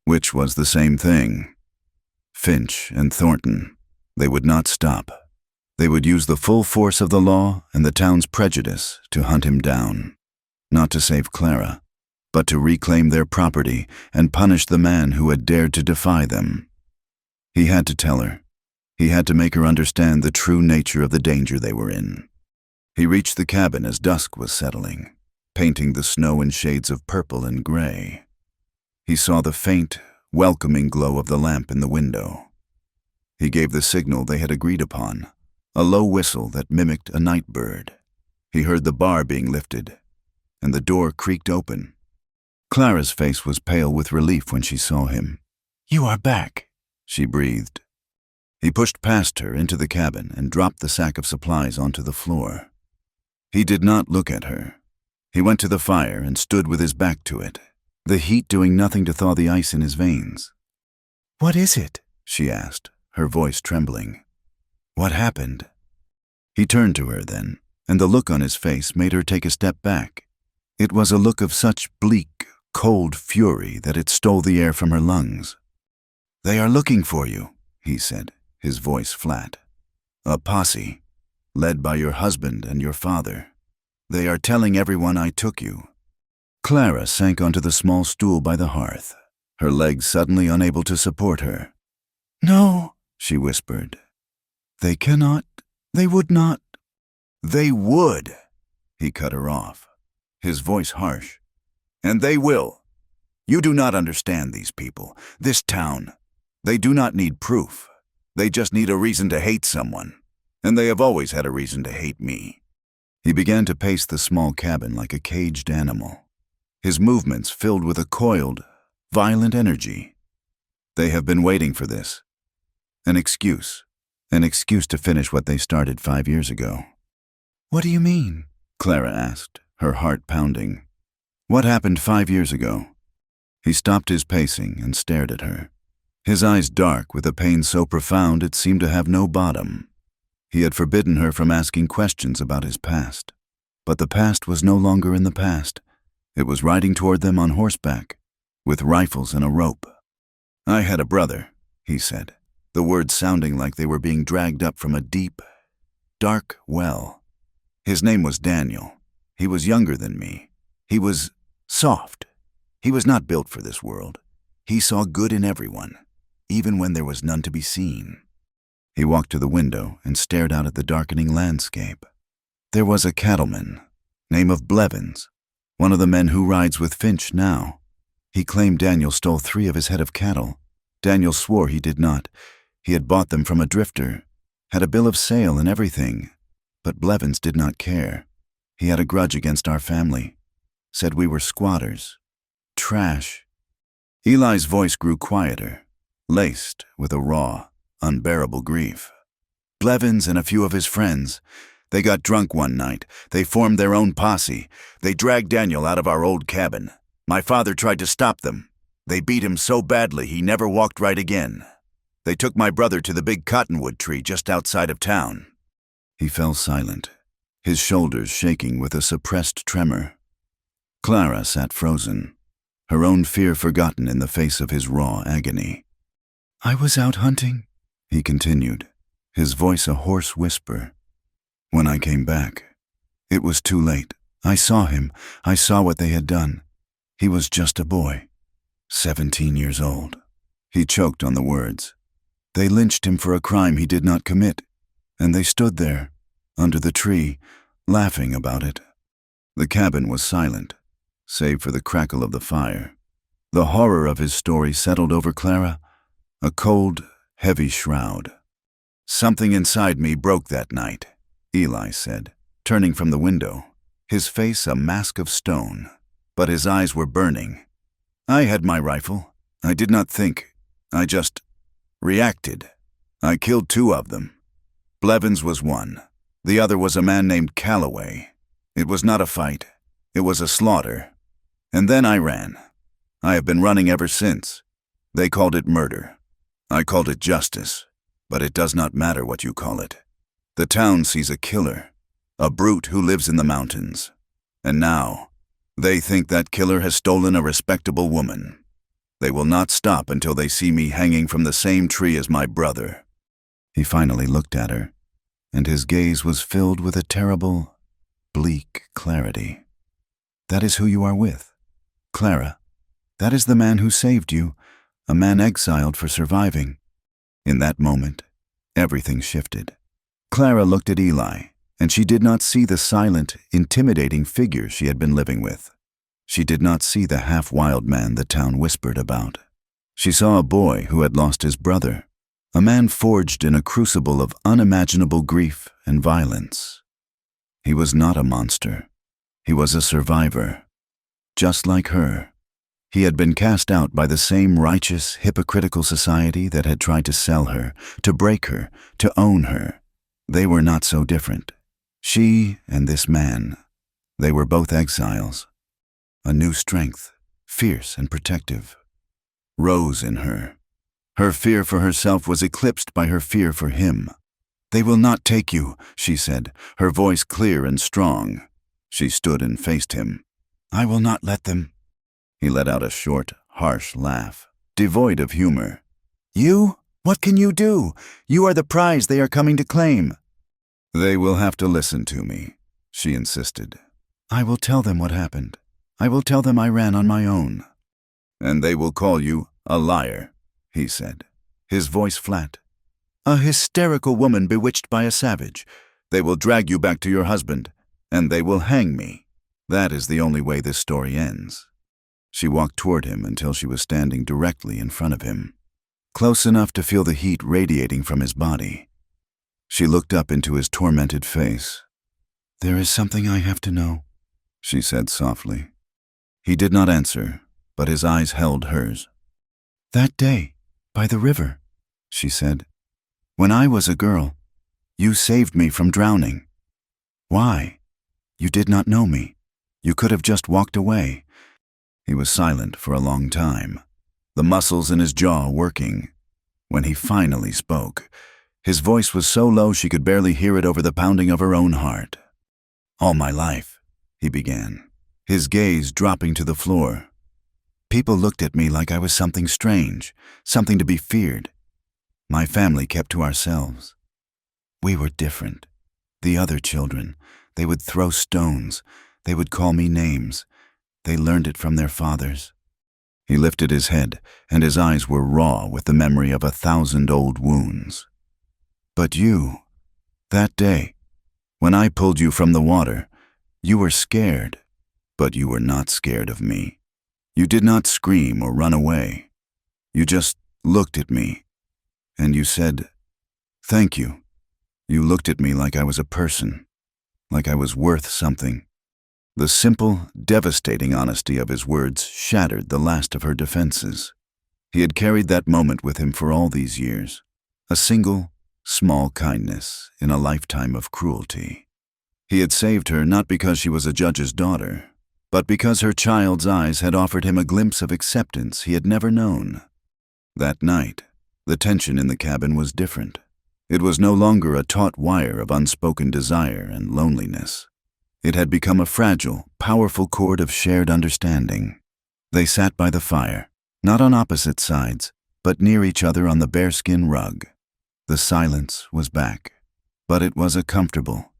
[SPEAKER 1] which was the same thing. Finch and Thornton. They would not stop. They would use the full force of the law and the town's prejudice to hunt him down, not to save Clara, but to reclaim their property and punish the man who had dared to defy them. He had to tell her. He had to make her understand the true nature of the danger they were in. He reached the cabin as dusk was settling, painting the snow in shades of purple and gray. He saw the faint, welcoming glow of the lamp in the window. He gave the signal they had agreed upon, a low whistle that mimicked a night bird. He heard the bar being lifted, and the door creaked open. Clara's face was pale with relief when she saw him. "You are back," she breathed. He pushed past her into the cabin and dropped the sack of supplies onto the floor. He did not look at her. He went to the fire and stood with his back to it, the heat doing nothing to thaw the ice in his veins. "What is it?" she asked, her voice trembling. "What happened?" He turned to her then, and the look on his face made her take a step back. It was a look of such bleak, cold fury that it stole the air from her lungs. "They are looking for you," he said, his voice flat. "A posse, led by your husband and your father. They are telling everyone I took you." Clara sank onto the small stool by the hearth, her legs suddenly unable to support her. "No," she whispered. "They cannot. They would not." "They would," he cut her off, his voice harsh. "And they will. You do not understand these people, this town. They do not need proof. They just need a reason to hate someone. And they have always had a reason to hate me." He began to pace the small cabin like a caged animal, his movements filled with a coiled, violent energy. They have been waiting for this. An excuse to finish what they started 5 years ago. "What do you mean?" Clara asked, her heart pounding. "What happened 5 years ago? He stopped his pacing and stared at her. His eyes dark with a pain so profound it seemed to have no bottom. He had forbidden her from asking questions about his past. But the past was no longer in the past. It was riding toward them on horseback, with rifles and a rope. "I had a brother," he said, the words sounding like they were being dragged up from a deep, dark well. "His name was Daniel. He was younger than me. He was soft. He was not built for this world. He saw good in everyone, even when there was none to be seen." He walked to the window and stared out at the darkening landscape. There was a cattleman, name of Blevins, one of the men who rides with Finch now. He claimed Daniel stole 3 of his head of cattle. Daniel swore he did not. He had bought them from a drifter, had a bill of sale and everything. But Blevins did not care. He had a grudge against our family. Said we were squatters. Trash. Eli's voice grew quieter, laced with a raw, unbearable grief. "Blevins and a few of his friends. They got drunk one night. They formed their own posse. They dragged Daniel out of our old cabin. My father tried to stop them. They beat him so badly he never walked right again. They took my brother to the big cottonwood tree just outside of town." He fell silent, his shoulders shaking with a suppressed tremor. Clara sat frozen, her own fear forgotten in the face of his raw agony. "I was out hunting," he continued, his voice a hoarse whisper. "When I came back, it was too late. I saw him. I saw what they had done. He was just a boy, 17 years old." He choked on the words. "They lynched him for a crime he did not commit, and they stood there, under the tree, laughing about it." The cabin was silent, save for the crackle of the fire. The horror of his story settled over Clara, a cold, heavy shroud. "Something inside me broke that night," Eli said, turning from the window, his face a mask of stone, but his eyes were burning. "I had my rifle. I did not think. I just reacted. I killed 2 of them. Blevins was one. The other was a man named Calloway. It was not a fight. It was a slaughter. And then I ran. I have been running ever since. They called it murder. I called it justice, but it does not matter what you call it. The town sees a killer, a brute who lives in the mountains. And now, they think that killer has stolen a respectable woman. They will not stop until they see me hanging from the same tree as my brother." He finally looked at her, and his gaze was filled with a terrible, bleak clarity. "That is who you are with, Clara. That is the man who saved you, a man exiled for surviving." In that moment, everything shifted. Clara looked at Eli, and she did not see the silent, intimidating figure she had been living with. She did not see the half-wild man the town whispered about. She saw a boy who had lost his brother, a man forged in a crucible of unimaginable grief and violence. He was not a monster. He was a survivor, just like her. He had been cast out by the same righteous, hypocritical society that had tried to sell her, to break her, to own her. They were not so different. She and this man, they were both exiles. A new strength, fierce and protective, rose in her. Her fear for herself was eclipsed by her fear for him. "They will not take you," she said, her voice clear and strong. She stood and faced him. "I will not let them." He let out a short, harsh laugh, devoid of humor. "You? What can you do? You are the prize they are coming to claim." "They will have to listen to me," she insisted. "I will tell them what happened. I will tell them I ran on my own." "And they will call you a liar," he said, his voice flat. "A hysterical woman bewitched by a savage. They will drag you back to your husband, and they will hang me. That is the only way this story ends." She walked toward him until she was standing directly in front of him, close enough to feel the heat radiating from his body. She looked up into his tormented face. "There is something I have to know," she said softly. He did not answer, but his eyes held hers. "That day, by the river," she said, "when I was a girl, you saved me from drowning. Why? You did not know me. You could have just walked away. He was silent for a long time, the muscles in his jaw working. When he finally spoke, his voice was so low she could barely hear it over the pounding of her own heart. "All my life," he began, his gaze dropping to the floor. "People looked at me like I was something strange, something to be feared. My family kept to ourselves. We were different. The other children, they would throw stones, they would call me names. They learned it from their fathers." He lifted his head, and his eyes were raw with the memory of 1,000 old wounds. "But you, that day, when I pulled you from the water, you were scared, but you were not scared of me. You did not scream or run away. You just looked at me, and you said, 'Thank you.' You looked at me like I was a person, like I was worth something." The simple, devastating honesty of his words shattered the last of her defenses. He had carried that moment with him for all these years, a single, small kindness in a lifetime of cruelty. He had saved her not because she was a judge's daughter, but because her child's eyes had offered him a glimpse of acceptance he had never known. That night, the tension in the cabin was different. It was no longer a taut wire of unspoken desire and loneliness. It had become a fragile, powerful cord of shared understanding. They sat by the fire, not on opposite sides, but near each other on the bearskin rug. The silence was back, but it was a comfortable,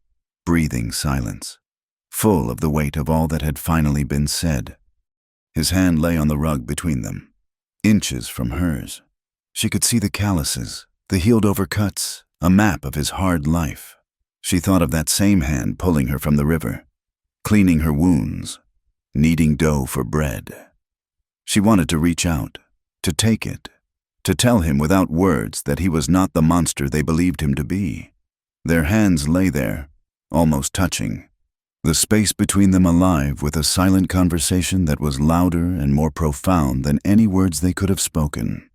[SPEAKER 1] breathing silence, full of the weight of all that had finally been said. His hand lay on the rug between them, inches from hers. She could see the calluses, the healed-over cuts, a map of his hard life. She thought of that same hand pulling her from the river, cleaning her wounds, kneading dough for bread. She wanted to reach out, to take it, to tell him without words that he was not the monster they believed him to be. Their hands lay there, almost touching, the space between them alive with a silent conversation that was louder and more profound than any words they could have spoken.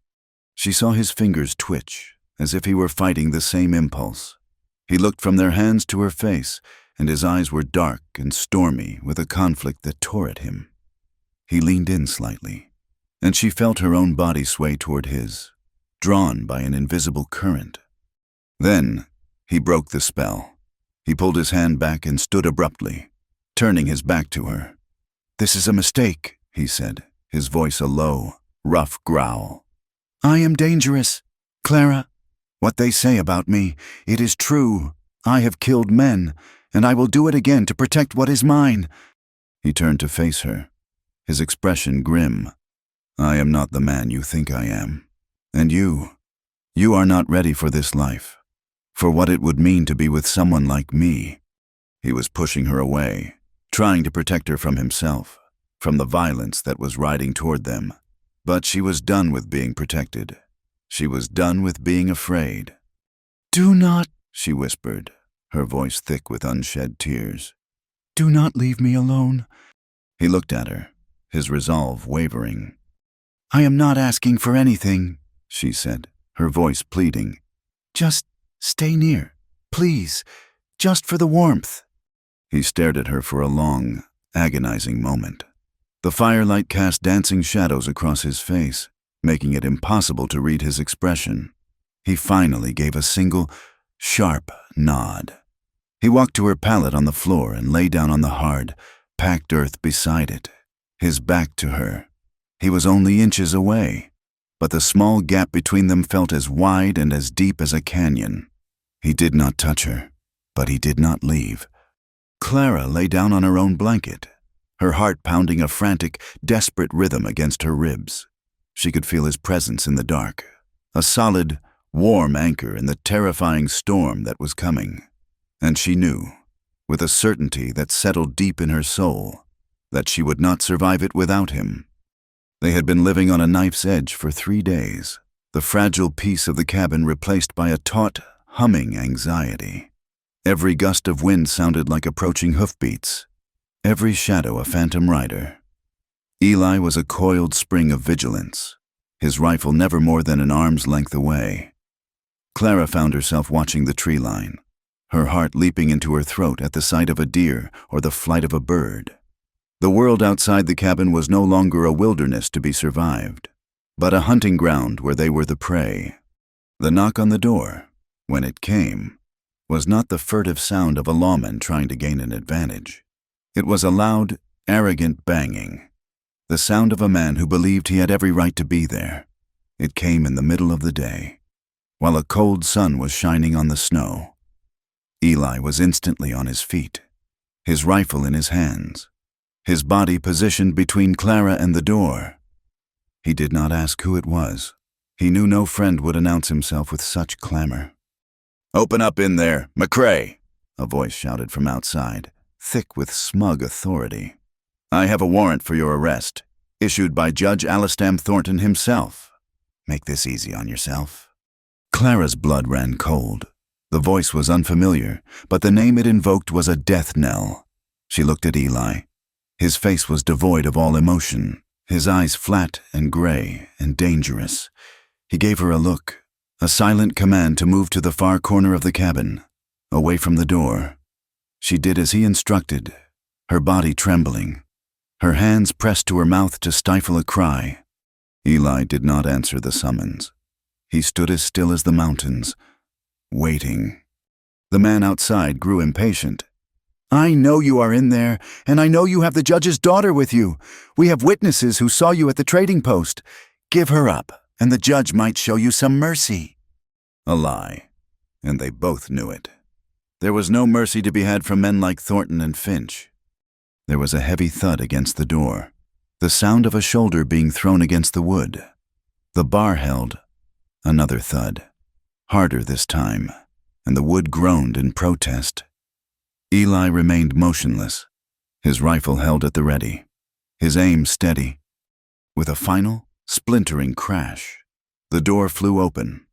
[SPEAKER 1] She saw his fingers twitch, as if he were fighting the same impulse. He looked from their hands to her face, and his eyes were dark and stormy with a conflict that tore at him. He leaned in slightly, and she felt her own body sway toward his, drawn by an invisible current. Then he broke the spell. He pulled his hand back and stood abruptly, turning his back to her. "This is a mistake," he said, his voice a low, rough growl. "I am dangerous, Clara. What they say about me, it is true. I have killed men, and I will do it again to protect what is mine." He turned to face her, his expression grim. "I am not the man you think I am. And you are not ready for this life, for what it would mean to be with someone like me." He was pushing her away, trying to protect her from himself, from the violence that was riding toward them. But she was done with being protected. She was done with being afraid. "Do not," she whispered, her voice thick with unshed tears. "Do not leave me alone." He looked at her, his resolve wavering. "I am not asking for anything," she said, her voice pleading. "Just stay near, please, just for the warmth." He stared at her for a long, agonizing moment. The firelight cast dancing shadows across his face, making it impossible to read his expression. He finally gave a single, sharp nod. He walked to her pallet on the floor and lay down on the hard, packed earth beside it, his back to her. He was only inches away, but the small gap between them felt as wide and as deep as a canyon. He did not touch her, but he did not leave. Clara lay down on her own blanket, her heart pounding a frantic, desperate rhythm against her ribs. She could feel his presence in the dark, a solid, warm anchor in the terrifying storm that was coming. And she knew, with a certainty that settled deep in her soul, that she would not survive it without him. They had been living on a knife's edge for 3 days, the fragile peace of the cabin replaced by a taut, humming anxiety. Every gust of wind sounded like approaching hoofbeats, every shadow a phantom rider. Eli was a coiled spring of vigilance, his rifle never more than an arm's length away. Clara found herself watching the tree line, her heart leaping into her throat at the sight of a deer or the flight of a bird. The world outside the cabin was no longer a wilderness to be survived, but a hunting ground where they were the prey. The knock on the door, when it came, was not the furtive sound of a lawman trying to gain an advantage. It was a loud, arrogant banging, the sound of a man who believed he had every right to be there. It came in the middle of the day, while a cold sun was shining on the snow. Eli was instantly on his feet, his rifle in his hands, his body positioned between Clara and the door. He did not ask who it was. He knew no friend would announce himself with such clamor. "Open up in there, McCrae," a voice shouted from outside, thick with smug authority. "I have a warrant for your arrest, issued by Judge Alistam Thornton himself. Make this easy on yourself." Clara's blood ran cold. The voice was unfamiliar, but the name it invoked was a death knell. She looked at Eli. His face was devoid of all emotion, his eyes flat and gray and dangerous. He gave her a look, a silent command to move to the far corner of the cabin, away from the door. She did as he instructed, her body trembling, her hands pressed to her mouth to stifle a cry. Eli did not answer the summons. He stood as still as the mountains, waiting. The man outside grew impatient. "I know you are in there, and I know you have the judge's daughter with you. We have witnesses who saw you at the trading post. Give her up, and the judge might show you some mercy." A lie, and they both knew it. There was no mercy to be had from men like Thornton and Finch. There was a heavy thud against the door, the sound of a shoulder being thrown against the wood. The bar held. Another thud, harder this time, and the wood groaned in protest. Eli remained motionless, his rifle held at the ready, his aim steady. With a final, splintering crash, the door flew open,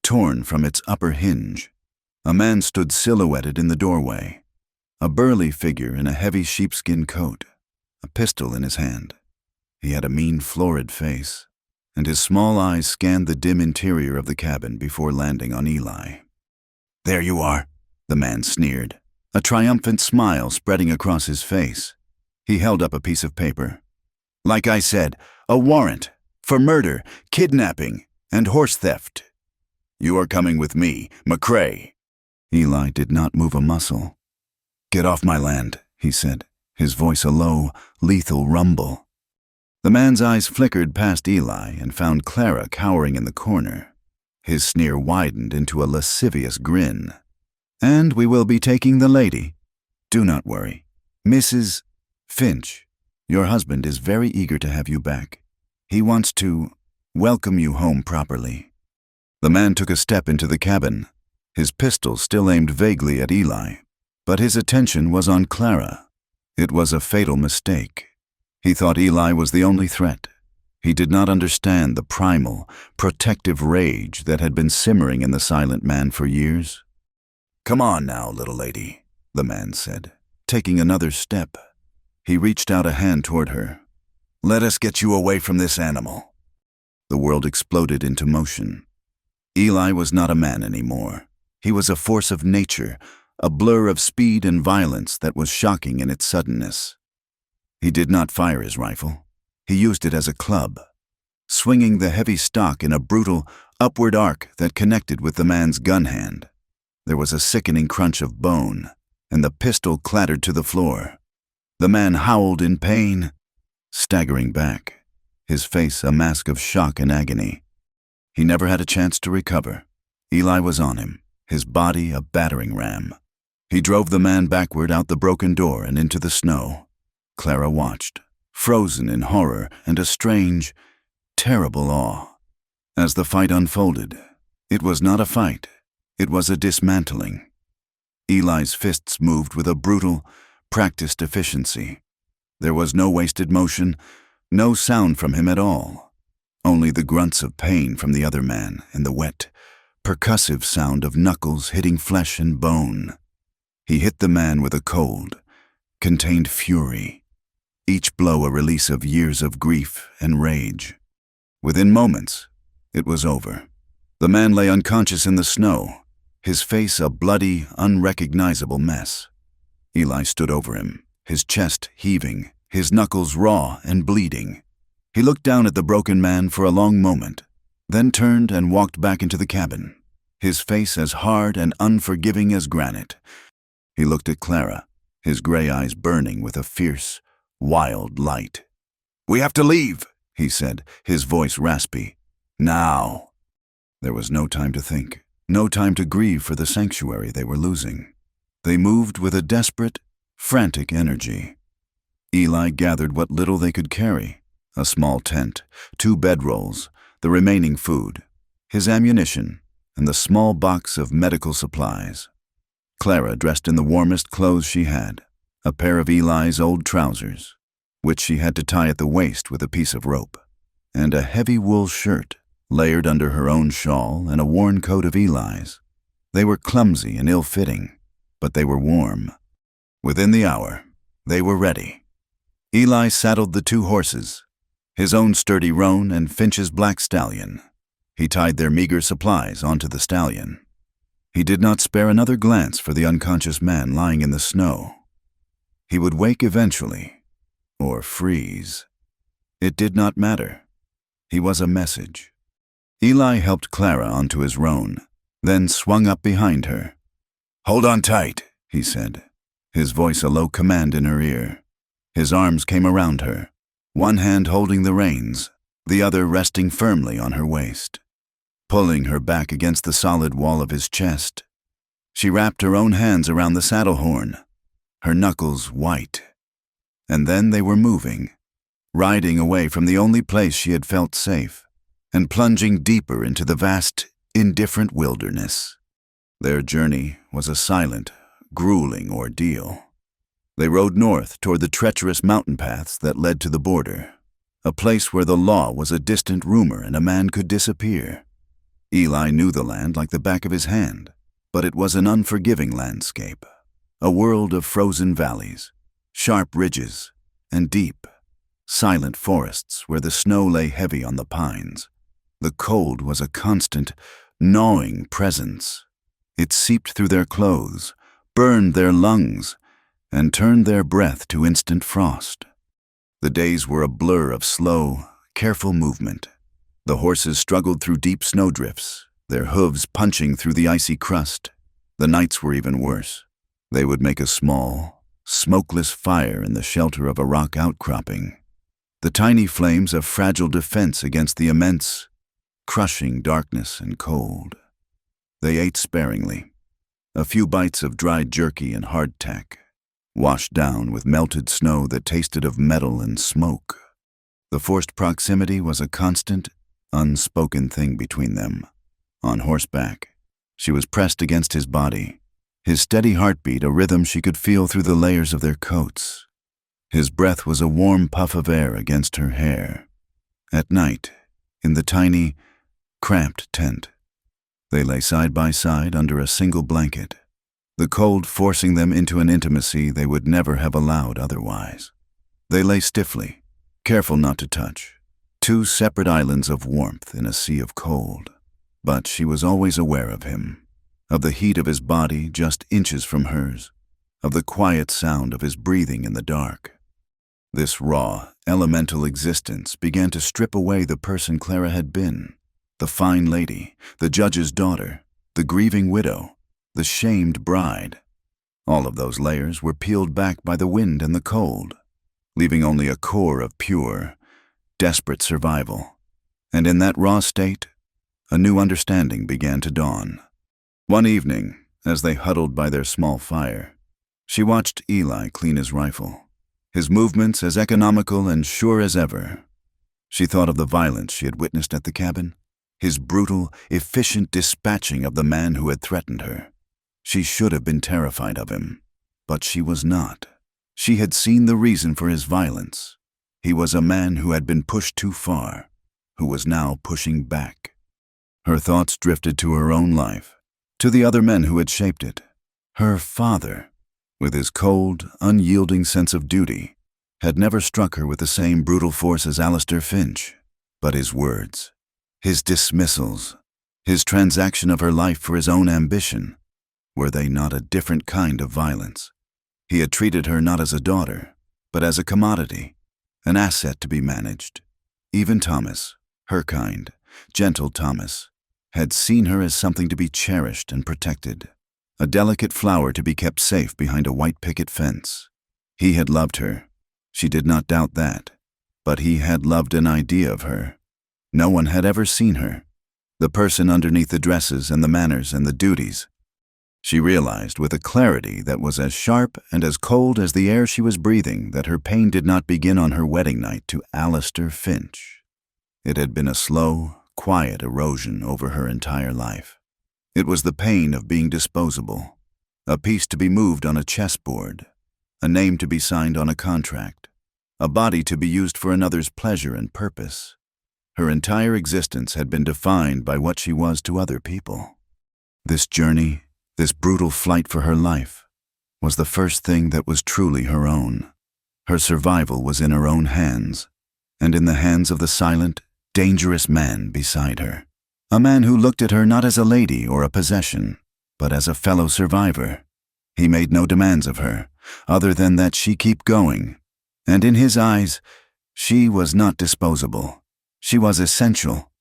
[SPEAKER 1] torn from its upper hinge. A man stood silhouetted in the doorway, a burly figure in a heavy sheepskin coat, a pistol in his hand. He had a mean, florid face, and his small eyes scanned the dim interior of the cabin before landing on Eli. "There you are," the man sneered, a triumphant smile spreading across his face. He held up a piece of paper. "Like I said, a warrant for murder, kidnapping, and horse theft. You are coming with me, McCrae." Eli did not move a muscle. "Get off my land," he said, his voice a low, lethal rumble. The man's eyes flickered past Eli and found Clara cowering in the corner. His sneer widened into a lascivious grin. "And we will be taking the lady. Do not worry. Mrs. Finch, your husband is very eager to have you back. He wants to welcome you home properly." The man took a step into the cabin, his pistol still aimed vaguely at Eli, but his attention was on Clara. It was a fatal mistake. He thought Eli was the only threat. He did not understand the primal, protective rage that had been simmering in the silent man for years. "Come on now, little lady," the man said, taking another step. He reached out a hand toward her. "Let us get you away from this animal." The world exploded into motion. Eli was not a man anymore. He was a force of nature, a blur of speed and violence that was shocking in its suddenness. He did not fire his rifle. He used it as a club, swinging the heavy stock in a brutal, upward arc that connected with the man's gun hand. There was a sickening crunch of bone, and the pistol clattered to the floor. The man howled in pain, staggering back, his face a mask of shock and agony. He never had a chance to recover. Eli was on him, his body a battering ram. He drove the man backward out the broken door and into the snow. Clara watched, frozen in horror and a strange, terrible awe. As the fight unfolded, it was not a fight, it was a dismantling. Eli's fists moved with a brutal, practiced efficiency. There was no wasted motion, no sound from him at all. Only the grunts of pain from the other man and the wet, percussive sound of knuckles hitting flesh and bone. He hit the man with a cold, contained fury, each blow a release of years of grief and rage. Within moments, it was over. The man lay unconscious in the snow, his face a bloody, unrecognizable mess. Eli stood over him, his chest heaving, his knuckles raw and bleeding. He looked down at the broken man for a long moment, then turned and walked back into the cabin, his face as hard and unforgiving as granite. He looked at Clara, his gray eyes burning with a fierce, wild light. "We have to leave," he said, his voice raspy. "Now." There was no time to think, no time to grieve for the sanctuary they were losing. They moved with a desperate, frantic energy. Eli gathered what little they could carry: a small tent, 2 bedrolls, the remaining food, his ammunition, and the small box of medical supplies. Clara dressed in the warmest clothes she had, a pair of Eli's old trousers, which she had to tie at the waist with a piece of rope, and a heavy wool shirt layered under her own shawl and a worn coat of Eli's. They were clumsy and ill-fitting, but they were warm. Within the hour, they were ready. Eli saddled the 2 horses, his own sturdy roan and Finch's black stallion. He tied their meager supplies onto the stallion. He did not spare another glance for the unconscious man lying in the snow. He would wake eventually, or freeze. It did not matter. He was a message. Eli helped Clara onto his roan, then swung up behind her. "Hold on tight," he said, his voice a low command in her ear. His arms came around her, one hand holding the reins, the other resting firmly on her waist, pulling her back against the solid wall of his chest. She wrapped her own hands around the saddle horn, her knuckles white. And then they were moving, riding away from the only place she had felt safe, and plunging deeper into the vast, indifferent wilderness. Their journey was a silent, grueling ordeal. They rode north toward the treacherous mountain paths that led to the border, a place where the law was a distant rumor and a man could disappear. Eli knew the land like the back of his hand, but it was an unforgiving landscape, a world of frozen valleys, sharp ridges, and deep, silent forests where the snow lay heavy on the pines. The cold was a constant, gnawing presence. It seeped through their clothes, burned their lungs, and turned their breath to instant frost. The days were a blur of slow, careful movement. The horses struggled through deep snowdrifts, their hooves punching through the icy crust. The nights were even worse. They would make a small, smokeless fire in the shelter of a rock outcropping, the tiny flames of fragile defense against the immense, crushing darkness and cold. They ate sparingly, a few bites of dried jerky and hardtack, washed down with melted snow that tasted of metal and smoke. The forced proximity was a constant, unspoken thing between them. On horseback, she was pressed against his body, his steady heartbeat a rhythm she could feel through the layers of their coats. His breath was a warm puff of air against her hair. At night, in the tiny, cramped tent, they lay side by side under a single blanket, the cold forcing them into an intimacy they would never have allowed otherwise. They lay stiffly, careful not to touch, 2 separate islands of warmth in a sea of cold. But she was always aware of him, of the heat of his body just inches from hers, of the quiet sound of his breathing in the dark. This raw, elemental existence began to strip away the person Clara had been, the fine lady, the judge's daughter, the grieving widow, the shamed bride. All of those layers were peeled back by the wind and the cold, leaving only a core of pure, desperate survival. And in that raw state, a new understanding began to dawn. One evening, as they huddled by their small fire, she watched Eli clean his rifle, his movements as economical and sure as ever. She thought of the violence she had witnessed at the cabin, his brutal, efficient dispatching of the man who had threatened her. She should have been terrified of him, but she was not. She had seen the reason for his violence. He was a man who had been pushed too far, who was now pushing back. Her thoughts drifted to her own life, to the other men who had shaped it. Her father, with his cold, unyielding sense of duty, had never struck her with the same brutal force as Alistair Finch. But his words, his dismissals, his transaction of her life for his own ambition, were they not a different kind of violence? He had treated her not as a daughter, but as a commodity, an asset to be managed. Even Thomas, her kind, gentle Thomas, had seen her as something to be cherished and protected, a delicate flower to be kept safe behind a white picket fence. He had loved her. She did not doubt that. But he had loved an idea of her. No one had ever seen her, the person underneath the dresses and the manners and the duties. She realized with a clarity that was as sharp and as cold as the air she was breathing that her pain did not begin on her wedding night to Alistair Finch. It had been a slow, quiet erosion over her entire life. It was the pain of being disposable, a piece to be moved on a chessboard, a name to be signed on a contract, a body to be used for another's pleasure and purpose. Her entire existence had been defined by what she was to other people. This journey, this brutal flight for her life, was the first thing that was truly her own. Her survival was in her own hands, and in the hands of the silent, dangerous man beside her. A man who looked at her not as a lady or a possession, but as a fellow survivor. He made no demands of her, other than that she keep going. And in his eyes, she was not disposable. She was essential.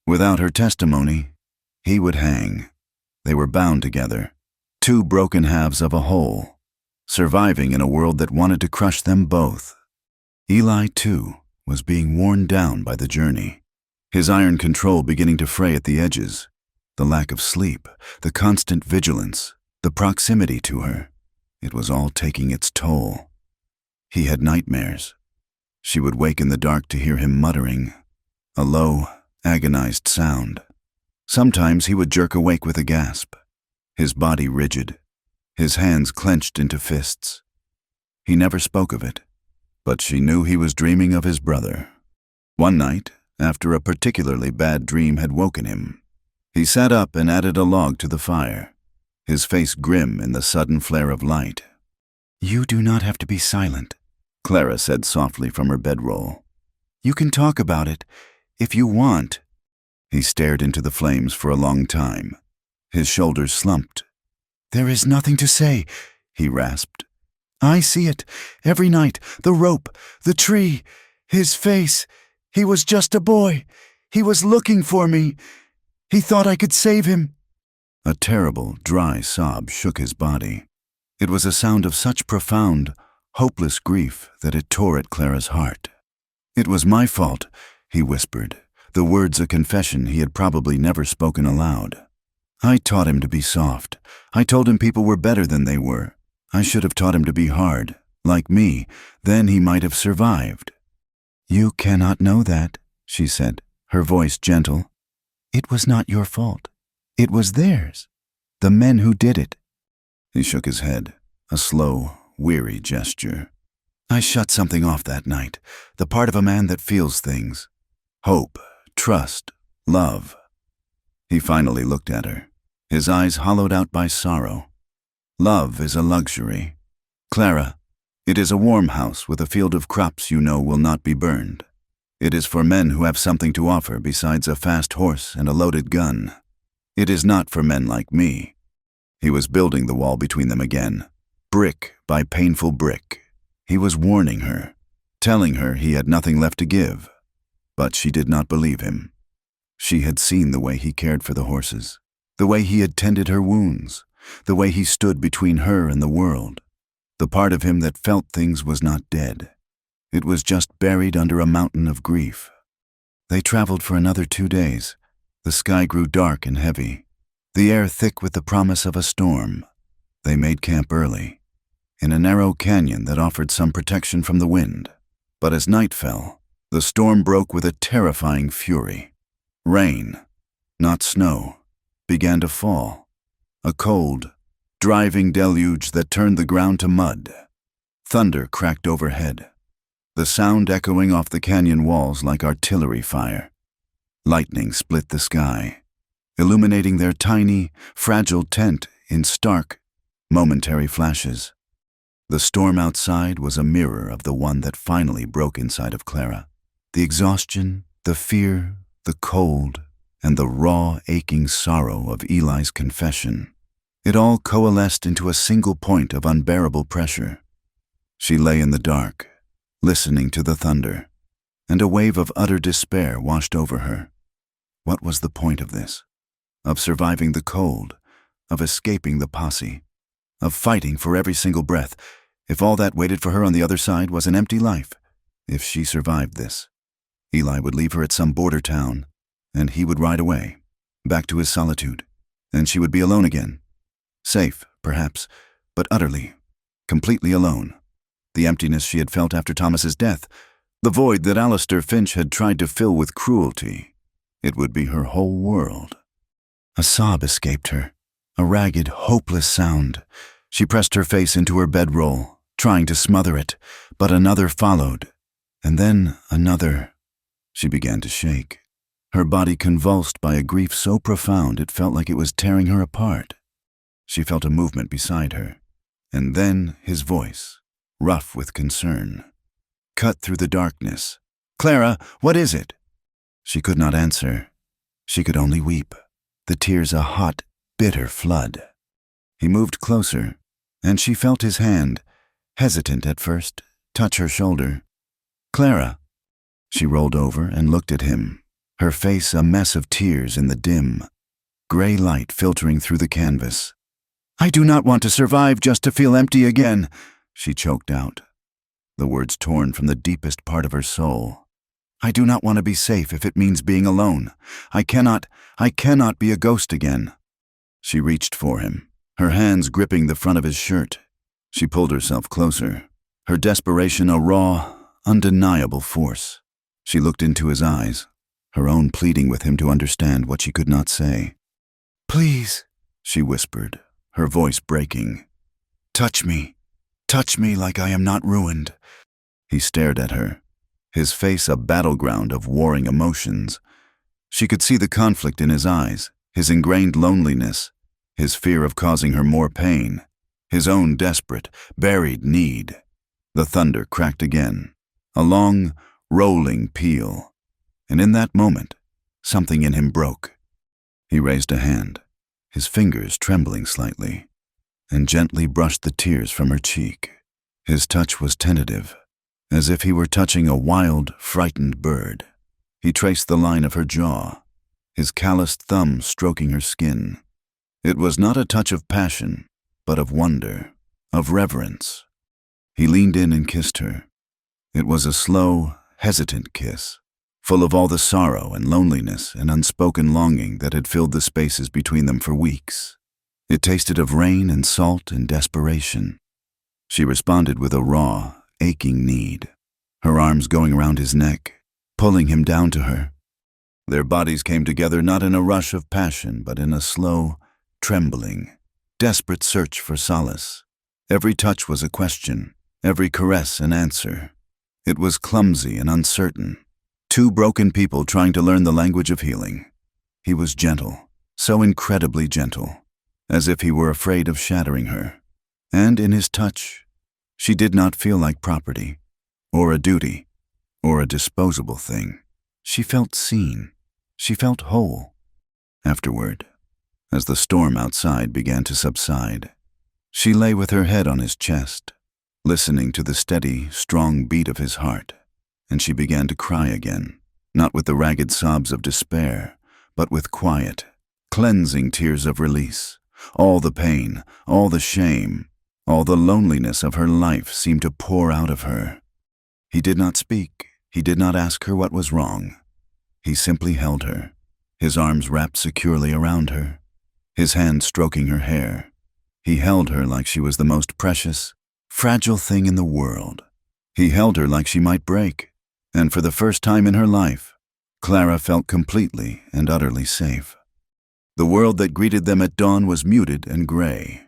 [SPEAKER 1] Without her testimony, he would hang. They were bound together, two broken halves of a whole, surviving in a world that wanted to crush them both. Eli, too, was being worn down by the journey, his iron control beginning to fray at the edges. The lack of sleep, the constant vigilance, the proximity to her, it was all taking its toll. He had nightmares. She would wake in the dark to hear him muttering, a low, agonized sound. Sometimes he would jerk awake with a gasp, his body rigid, his hands clenched into fists. He never spoke of it, but she knew he was dreaming of his brother. One night, after a particularly bad dream had woken him, he sat up and added a log to the fire, his face grim in the sudden flare of light. "You do not have to be silent," Clara said softly from her bedroll. "You can talk about it, if you want." He stared into the flames for a long time. His shoulders slumped. "There is nothing to say," he rasped. "I see it, every night, the rope, the tree, his face. He was just a boy. He was looking for me. He thought I could save him." A terrible, dry sob shook his body. It was a sound of such profound, hopeless grief that it tore at Clara's heart. "It was my fault," he whispered, the words a confession he had probably never spoken aloud. "I taught him to be soft. I told him people were better than they were. I should have taught him to be hard, like me. Then he might have survived." "You cannot know that," she said, her voice gentle. "It was not your fault. It was theirs. The men who did it." He shook his head, a slow, weary gesture. "I shut something off that night, the part of a man that feels things. Hope, trust, love." He finally looked at her, his eyes hollowed out by sorrow. "Love is a luxury. Clara, it is a warm house with a field of crops you know will not be burned. It is for men who have something to offer besides a fast horse and a loaded gun. It is not for men like me." He was building the wall between them again, brick by painful brick. He was warning her, telling her he had nothing left to give. But she did not believe him. She had seen the way he cared for the horses, the way he had tended her wounds, the way he stood between her and the world. The part of him that felt things was not dead. It was just buried under a mountain of grief. They traveled for another 2 days. The sky grew dark and heavy, the air thick with the promise of a storm. They made camp early, in a narrow canyon that offered some protection from the wind. But as night fell, the storm broke with a terrifying fury. Rain, not snow, began to fall. A cold, driving deluge that turned the ground to mud. Thunder cracked overhead, the sound echoing off the canyon walls like artillery fire. Lightning split the sky, illuminating their tiny, fragile tent in stark, momentary flashes. The storm outside was a mirror of the one that finally broke inside of Clara. The exhaustion, the fear, the cold, and the raw, aching sorrow of Eli's confession. It all coalesced into a single point of unbearable pressure. She lay in the dark, listening to the thunder, and a wave of utter despair washed over her. What was the point of this? Of surviving the cold, of escaping the posse, of fighting for every single breath, if all that waited for her on the other side was an empty life? If she survived this, Eli would leave her at some border town, and he would ride away, back to his solitude, and she would be alone again. Safe, perhaps, but utterly, completely alone. The emptiness she had felt after Thomas's death, the void that Alistair Finch had tried to fill with cruelty, it would be her whole world. A sob escaped her, a ragged, hopeless sound. She pressed her face into her bedroll, trying to smother it, but another followed, and then another. She began to shake, her body convulsed by a grief so profound it felt like it was tearing her apart. She felt a movement beside her, and then his voice, rough with concern, cut through the darkness. "Clara, what is it?" She could not answer. She could only weep, the tears a hot, bitter flood. He moved closer, and she felt his hand, hesitant at first, touch her shoulder. "Clara." She rolled over and looked at him, her face a mess of tears in the dim, gray light filtering through the canvas. "I do not want to survive just to feel empty again," she choked out, the words torn from the deepest part of her soul. "I do not want to be safe if it means being alone. I cannot be a ghost again." She reached for him, her hands gripping the front of his shirt. She pulled herself closer, her desperation a raw, undeniable force. She looked into his eyes, her own pleading with him to understand what she could not say. "Please," she whispered, her voice breaking. Touch me like I am not ruined." He stared at her, his face a battleground of warring emotions. She could see the conflict in his eyes, his ingrained loneliness, his fear of causing her more pain, his own desperate, buried need. The thunder cracked again, a long, rolling peal, and in that moment, something in him broke. He raised a hand, his fingers trembling slightly, and gently brushed the tears from her cheek. His touch was tentative, as if he were touching a wild, frightened bird. He traced the line of her jaw, his calloused thumb stroking her skin. It was not a touch of passion, but of wonder, of reverence. He leaned in and kissed her. It was a slow, hesitant kiss, full of all the sorrow and loneliness and unspoken longing that had filled the spaces between them for weeks. It tasted of rain and salt and desperation. She responded with a raw, aching need, her arms going around his neck, pulling him down to her. Their bodies came together not in a rush of passion, but in a slow, trembling, desperate search for solace. Every touch was a question, every caress an answer. It was clumsy and uncertain, two broken people trying to learn the language of healing. He was gentle, so incredibly gentle, as if he were afraid of shattering her. And in his touch, she did not feel like property, or a duty, or a disposable thing. She felt seen. She felt whole. Afterward, as the storm outside began to subside, she lay with her head on his chest, listening to the steady, strong beat of his heart, and she began to cry again, not with the ragged sobs of despair, but with quiet, cleansing tears of release. All the pain, all the shame, all the loneliness of her life seemed to pour out of her. He did not speak. He did not ask her what was wrong. He simply held her, his arms wrapped securely around her, his hand stroking her hair. He held her like she was the most precious, fragile thing in the world. He held her like she might break, and for the first time in her life, Clara felt completely and utterly safe. The world that greeted them at dawn was muted and gray.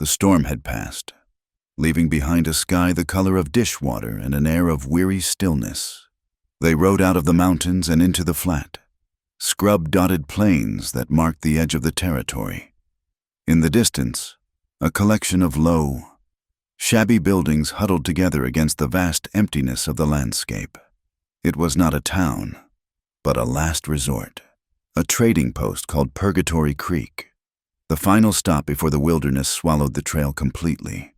[SPEAKER 1] The storm had passed, leaving behind a sky the color of dishwater and an air of weary stillness. They rode out of the mountains and into the flat, scrub-dotted plains that marked the edge of the territory. In the distance, a collection of low, shabby buildings huddled together against the vast emptiness of the landscape. It was not a town, but a last resort, a trading post called Purgatory Creek, the final stop before the wilderness swallowed the trail completely.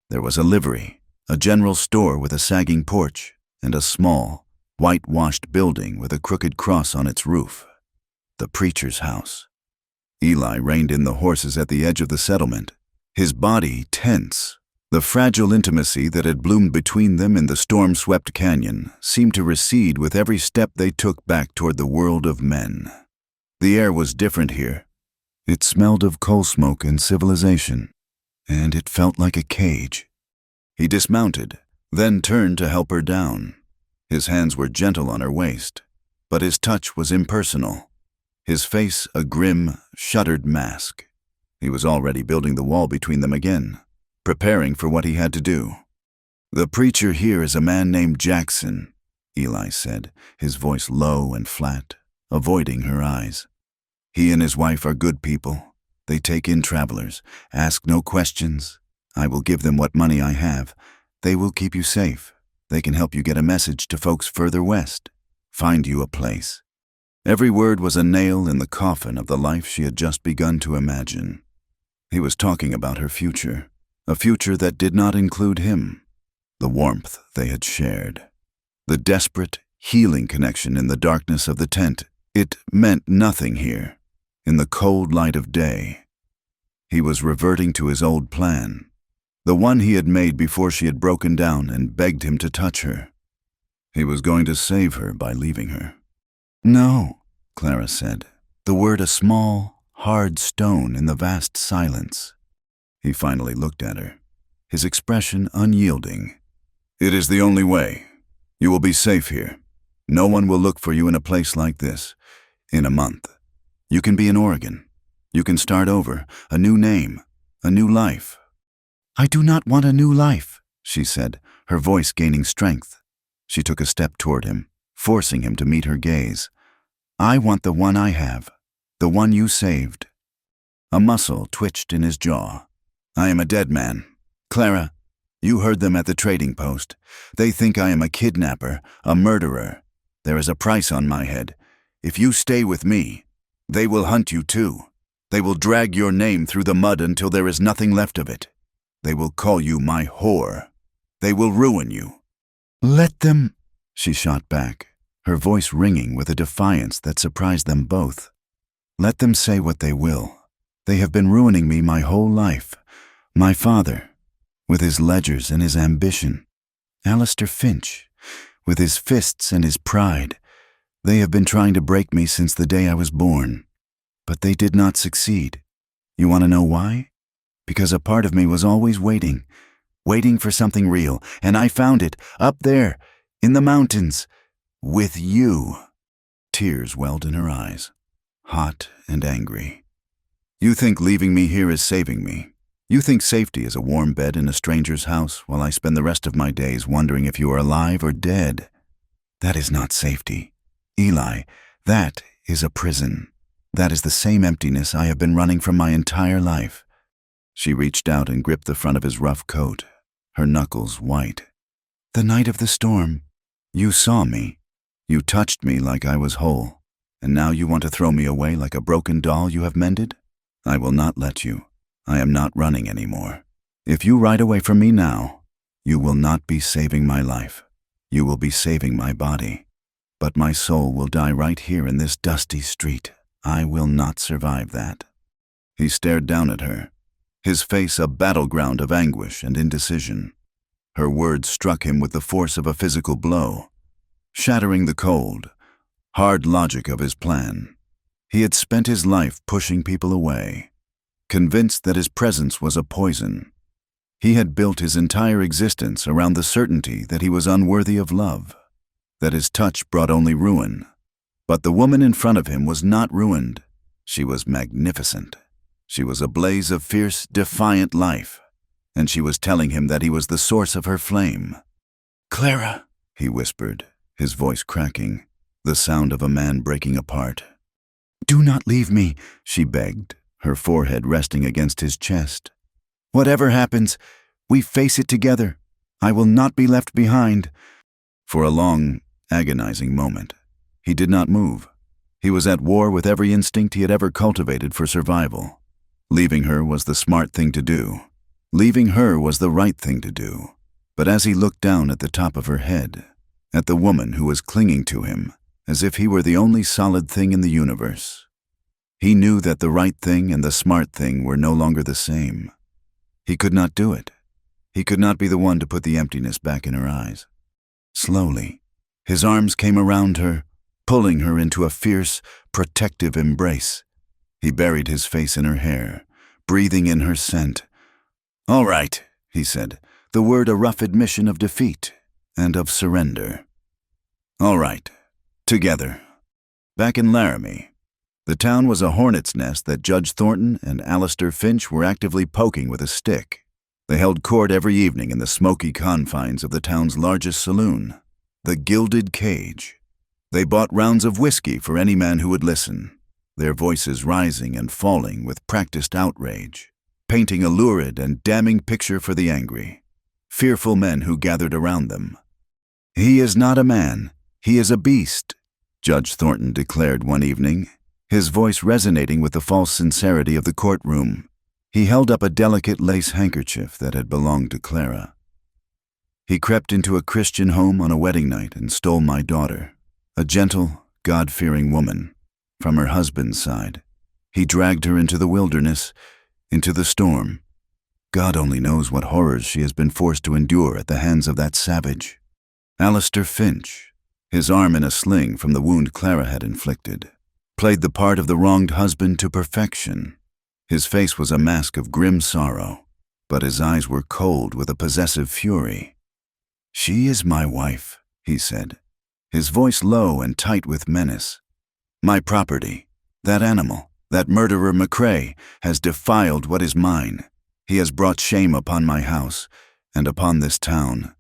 [SPEAKER 1] There was a livery, a general store with a sagging porch, and a small, whitewashed building with a crooked cross on its roof. The preacher's house. Eli reined in the horses at the edge of the settlement, his body tense. The fragile intimacy that had bloomed between them in the storm-swept canyon seemed to recede with every step they took back toward the world of men. The air was different here. It smelled of coal smoke and civilization, and it felt like a cage. He dismounted, then turned to help her down. His hands were gentle on her waist, but his touch was impersonal. His face a grim, shuttered mask. He was already building the wall between them again, preparing for what he had to do. "The preacher here is a man named Jackson," Eli said, his voice low and flat, avoiding her eyes. "He and his wife are good people. They take in travelers, ask no questions. I will give them what money I have. They will keep you safe. They can help you get a message to folks further west, find you a place." Every word was a nail in the coffin of the life she had just begun to imagine. He was talking about her future, a future that did not include him, the warmth they had shared, the desperate, healing connection in the darkness of the tent. It meant nothing here, in the cold light of day. He was reverting to his old plan, the one he had made before she had broken down and begged him to touch her. He was going to save her by leaving her. "No," Clara said, the word a small, hard stone in the vast silence. He finally looked at her, his expression unyielding. "It is the only way. You will be safe here. No one will look for you in a place like this. In a month. You can be in Oregon. You can start over, a new name, a new life." "I do not want a new life," she said, her voice gaining strength. She took a step toward him, forcing him to meet her gaze. "I want the one I have, the one you saved." A muscle twitched in his jaw. "I am a dead man. Clara, you heard them at the trading post. They think I am a kidnapper, a murderer. There is a price on my head. If you stay with me, they will hunt you too. They will drag your name through the mud until there is nothing left of it. They will call you my whore. They will ruin you." "Let them," she shot back, her voice ringing with a defiance that surprised them both. "Let them say what they will. They have been ruining me my whole life. My father, with his ledgers and his ambition. Alistair Finch, with his fists and his pride. They have been trying to break me since the day I was born. But they did not succeed. You want to know why? Because a part of me was always waiting for something real, and I found it, up there, in the mountains, with you." Tears welled in her eyes, hot and angry. "You think leaving me here is saving me. You think safety is a warm bed in a stranger's house while I spend the rest of my days wondering if you are alive or dead. That is not safety. Eli, that is a prison. That is the same emptiness I have been running from my entire life." She reached out and gripped the front of his rough coat, her knuckles white. "The night of the storm, you saw me. You touched me like I was whole, and now you want to throw me away like a broken doll you have mended? I will not let you. I am not running anymore. If you ride away from me now, you will not be saving my life. You will be saving my body. But my soul will die right here in this dusty street. I will not survive that." He stared down at her, his face a battleground of anguish and indecision. Her words struck him with the force of a physical blow, shattering the cold, hard logic of his plan. He had spent his life pushing people away, convinced that his presence was a poison. He had built his entire existence around the certainty that he was unworthy of love, that his touch brought only ruin. But the woman in front of him was not ruined. She was magnificent. She was a blaze of fierce, defiant life, and she was telling him that he was the source of her flame. "Clara," he whispered, his voice cracking, the sound of a man breaking apart. "Do not leave me," she begged, her forehead resting against his chest. "Whatever happens, we face it together. I will not be left behind." For a long, agonizing moment, he did not move. He was at war with every instinct he had ever cultivated for survival. Leaving her was the smart thing to do. Leaving her was the right thing to do. But as he looked down at the top of her head, at the woman who was clinging to him, as if he were the only solid thing in the universe, he knew that the right thing and the smart thing were no longer the same. He could not do it. He could not be the one to put the emptiness back in her eyes. Slowly, his arms came around her, pulling her into a fierce, protective embrace. He buried his face in her hair, breathing in her scent. "All right," he said, the word a rough admission of defeat and of surrender. "All right, together." Back in Laramie, the town was a hornet's nest that Judge Thornton and Alistair Finch were actively poking with a stick. They held court every evening in the smoky confines of the town's largest saloon, the Gilded Cage. They bought rounds of whiskey for any man who would listen, their voices rising and falling with practiced outrage, painting a lurid and damning picture for the angry, fearful men who gathered around them. "He is not a man, he is a beast," Judge Thornton declared one evening, his voice resonating with the false sincerity of the courtroom. He held up a delicate lace handkerchief that had belonged to Clara. "He crept into a Christian home on a wedding night and stole my daughter, a gentle, God-fearing woman, from her husband's side. He dragged her into the wilderness, into the storm. God only knows what horrors she has been forced to endure at the hands of that savage." Alistair Finch, his arm in a sling from the wound Clara had inflicted, played the part of the wronged husband to perfection. His face was a mask of grim sorrow, but his eyes were cold with a possessive fury. "She is my wife," he said, his voice low and tight with menace. "My property, that animal, that murderer McCrae, has defiled what is mine. He has brought shame upon my house and upon this town.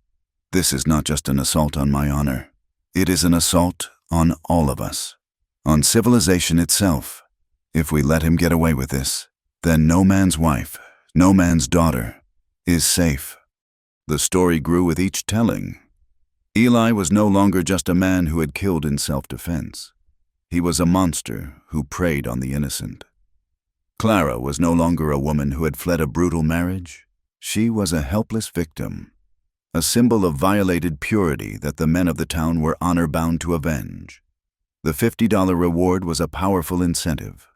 [SPEAKER 1] This is not just an assault on my honor. It is an assault on all of us, on civilization itself. If we let him get away with this, then no man's wife, no man's daughter, is safe." The story grew with each telling. Eli was no longer just a man who had killed in self-defense. He was a monster who preyed on the innocent. Clara was no longer a woman who had fled a brutal marriage. She was a helpless victim, a symbol of violated purity that the men of the town were honor-bound to avenge. The $50 reward was a powerful incentive,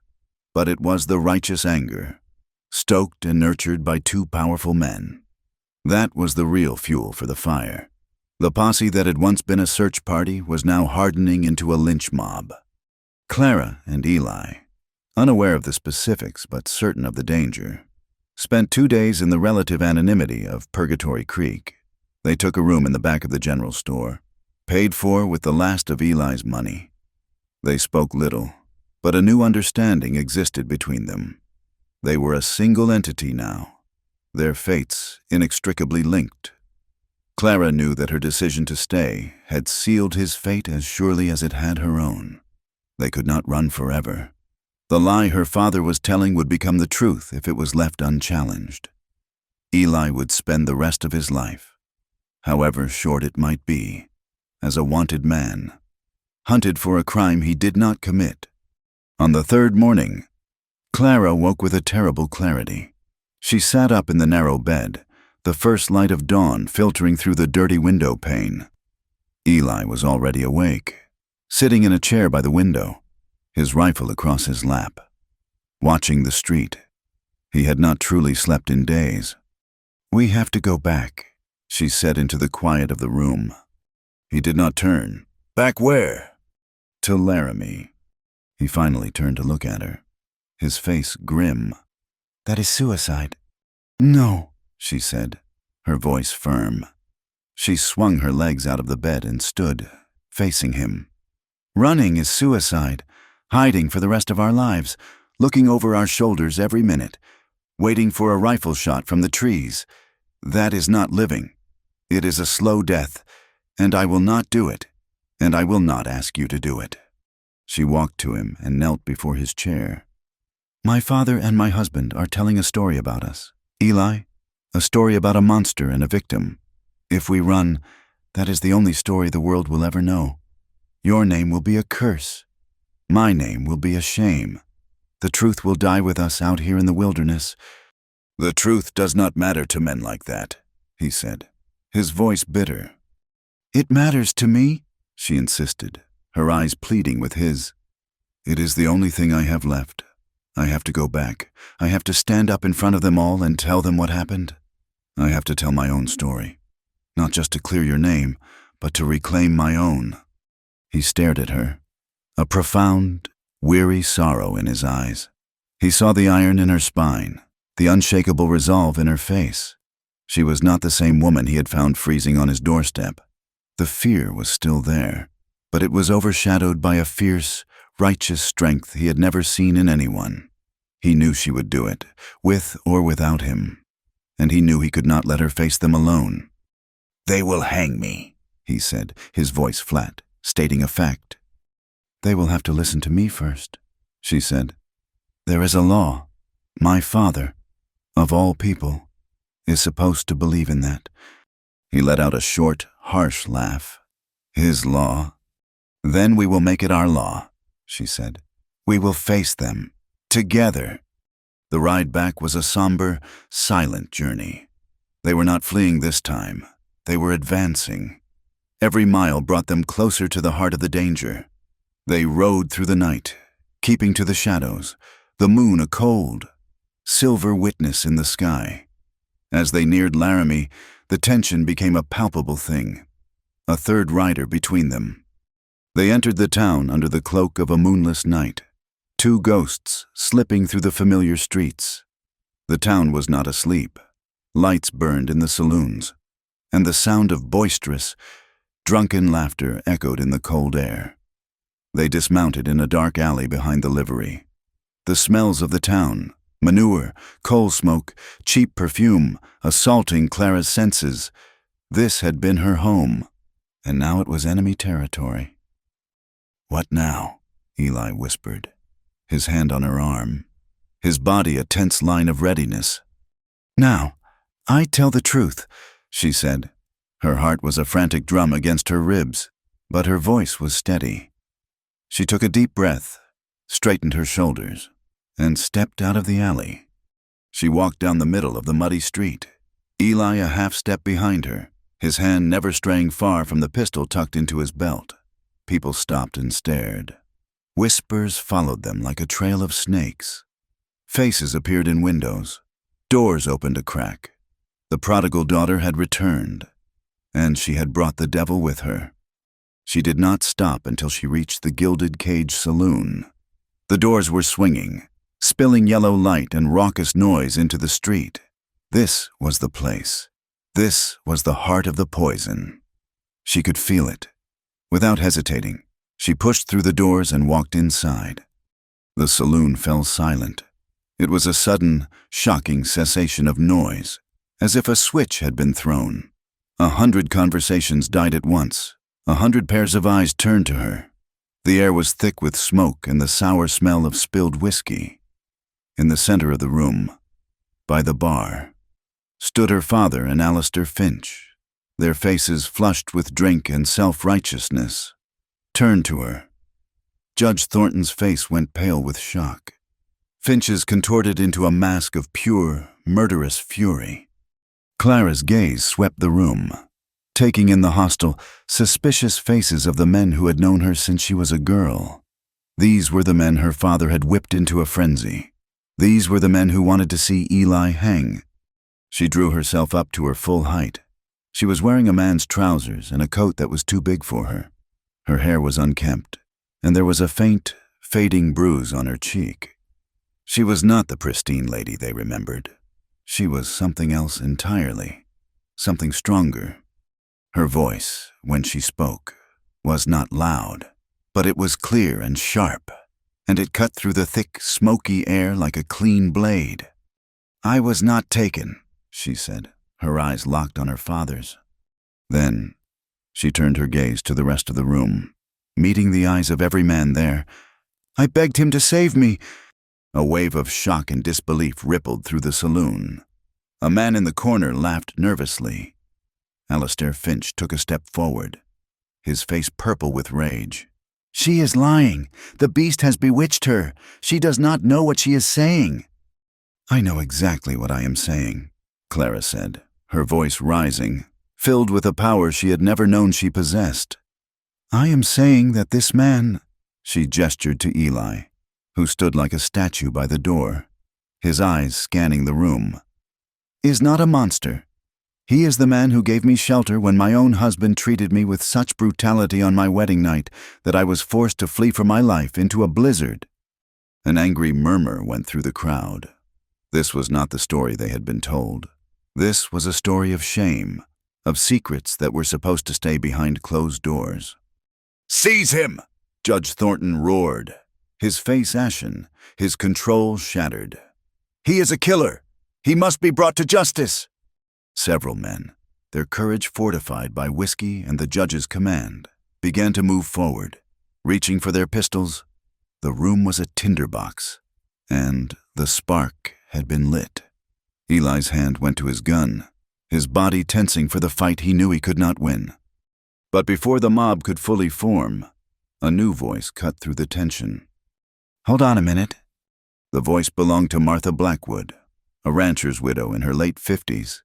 [SPEAKER 1] but it was the righteous anger, stoked and nurtured by two powerful men. That was the real fuel for the fire. The posse that had once been a search party was now hardening into a lynch mob. Clara and Eli, unaware of the specifics but certain of the danger, spent 2 days in the relative anonymity of Purgatory Creek. They took a room in the back of the general store, paid for with the last of Eli's money. They spoke little, but a new understanding existed between them. They were a single entity now, their fates inextricably linked. Clara knew that her decision to stay had sealed his fate as surely as it had her own. They could not run forever. The lie her father was telling would become the truth if it was left unchallenged. Eli would spend the rest of his life, however short it might be, as a wanted man, hunted for a crime he did not commit. On the third morning, Clara woke with a terrible clarity. She sat up in the narrow bed, the first light of dawn filtering through the dirty window pane. Eli was already awake, sitting in a chair by the window, his rifle across his lap, watching the street. He had not truly slept in days. "We have to go back," she said into the quiet of the room. He did not turn. "Back where?" "To Laramie." He finally turned to look at her, his face grim. "That is suicide." "No," she said, her voice firm. She swung her legs out of the bed and stood, facing him. "Running is suicide, hiding for the rest of our lives, looking over our shoulders every minute, waiting for a rifle shot from the trees. That is not living. It is a slow death, and I will not do it, and I will not ask you to do it." She walked to him and knelt before his chair. "My father and my husband are telling a story about us. Eli, a story about a monster and a victim. If we run, that is the only story the world will ever know. Your name will be a curse. My name will be a shame. The truth will die with us out here in the wilderness." "The truth does not matter to men like that," he said. his voice bitter. "It matters to me," she insisted, her eyes pleading with his. "It is the only thing I have left. I have to go back. I have to stand up in front of them all and tell them what happened. I have to tell my own story. Not just to clear your name, but to reclaim my own." He stared at her, a profound, weary sorrow in his eyes. He saw the iron in her spine, the unshakable resolve in her face. She was not the same woman he had found freezing on his doorstep. The fear was still there, but it was overshadowed by a fierce, righteous strength he had never seen in anyone. He knew she would do it, with or without him, and he knew he could not let her face them alone. "They will hang me," he said, his voice flat, stating a fact. "They will have to listen to me first," she said. "There is a law. My father, of all people, is supposed to believe in that." He let out a short, harsh laugh. "His law? Then we will make it our law," she said. "We will face them, together." The ride back was a somber, silent journey. They were not fleeing this time. They were advancing. Every mile brought them closer to the heart of the danger. They rode through the night, keeping to the shadows, the moon a cold, silver witness in the sky. As they neared Laramie, the tension became a palpable thing, a third rider between them. They entered the town under the cloak of a moonless night, two ghosts slipping through the familiar streets. The town was not asleep. Lights burned in the saloons, and the sound of boisterous, drunken laughter echoed in the cold air. They dismounted in a dark alley behind the livery. The smells of the town, manure, coal smoke, cheap perfume, assaulting Clara's senses. This had been her home, and now it was enemy territory. "What now?" Eli whispered, his hand on her arm, his body a tense line of readiness. "Now, I tell the truth," she said. Her heart was a frantic drum against her ribs, but her voice was steady. She took a deep breath, straightened her shoulders, and stepped out of the alley. She walked down the middle of the muddy street, Eli a half step behind her, his hand never straying far from the pistol tucked into his belt. People stopped and stared. Whispers followed them like a trail of snakes. Faces appeared in windows. Doors opened a crack. The prodigal daughter had returned, and she had brought the devil with her. She did not stop until she reached the Gilded Cage saloon. The doors were swinging, spilling yellow light and raucous noise into the street. This was the place. This was the heart of the poison. She could feel it. Without hesitating, she pushed through the doors and walked inside. The saloon fell silent. It was a sudden, shocking cessation of noise, as if a switch had been thrown. 100 conversations died at once. 100 pairs of eyes turned to her. The air was thick with smoke and the sour smell of spilled whiskey. In the center of the room, by the bar, stood her father and Alistair Finch, their faces flushed with drink and self-righteousness. Turned to her. Judge Thornton's face went pale with shock. Finch's contorted into a mask of pure, murderous fury. Clara's gaze swept the room, taking in the hostile, suspicious faces of the men who had known her since she was a girl. These were the men her father had whipped into a frenzy. These were the men who wanted to see Eli hang. She drew herself up to her full height. She was wearing a man's trousers and a coat that was too big for her. Her hair was unkempt, and there was a faint, fading bruise on her cheek. She was not the pristine lady they remembered. She was something else entirely, something stronger. Her voice, when she spoke, was not loud, but it was clear and sharp, and it cut through the thick, smoky air like a clean blade. "I was not taken," she said, her eyes locked on her father's. Then she turned her gaze to the rest of the room, meeting the eyes of every man there. "I begged him to save me." A wave of shock and disbelief rippled through the saloon. A man in the corner laughed nervously. Alistair Finch took a step forward, his face purple with rage. "She is lying. The beast has bewitched her. She does not know what she is saying." "I know exactly what I am saying," Clara said, her voice rising, filled with a power she had never known she possessed. "I am saying that this man," she gestured to Eli, who stood like a statue by the door, his eyes scanning the room, "is not a monster. He is the man who gave me shelter when my own husband treated me with such brutality on my wedding night that I was forced to flee for my life into a blizzard." An angry murmur went through the crowd. This was not the story they had been told. This was a story of shame, of secrets that were supposed to stay behind closed doors. "Seize him!" Judge Thornton roared, his face ashen, his control shattered. "He is a killer! He must be brought to justice!" Several men, their courage fortified by whiskey and the judge's command, began to move forward, reaching for their pistols. The room was a tinderbox, and the spark had been lit. Eli's hand went to his gun, his body tensing for the fight he knew he could not win. But before the mob could fully form, a new voice cut through the tension. "Hold on a minute." The voice belonged to Martha Blackwood, a rancher's widow in her late 50s.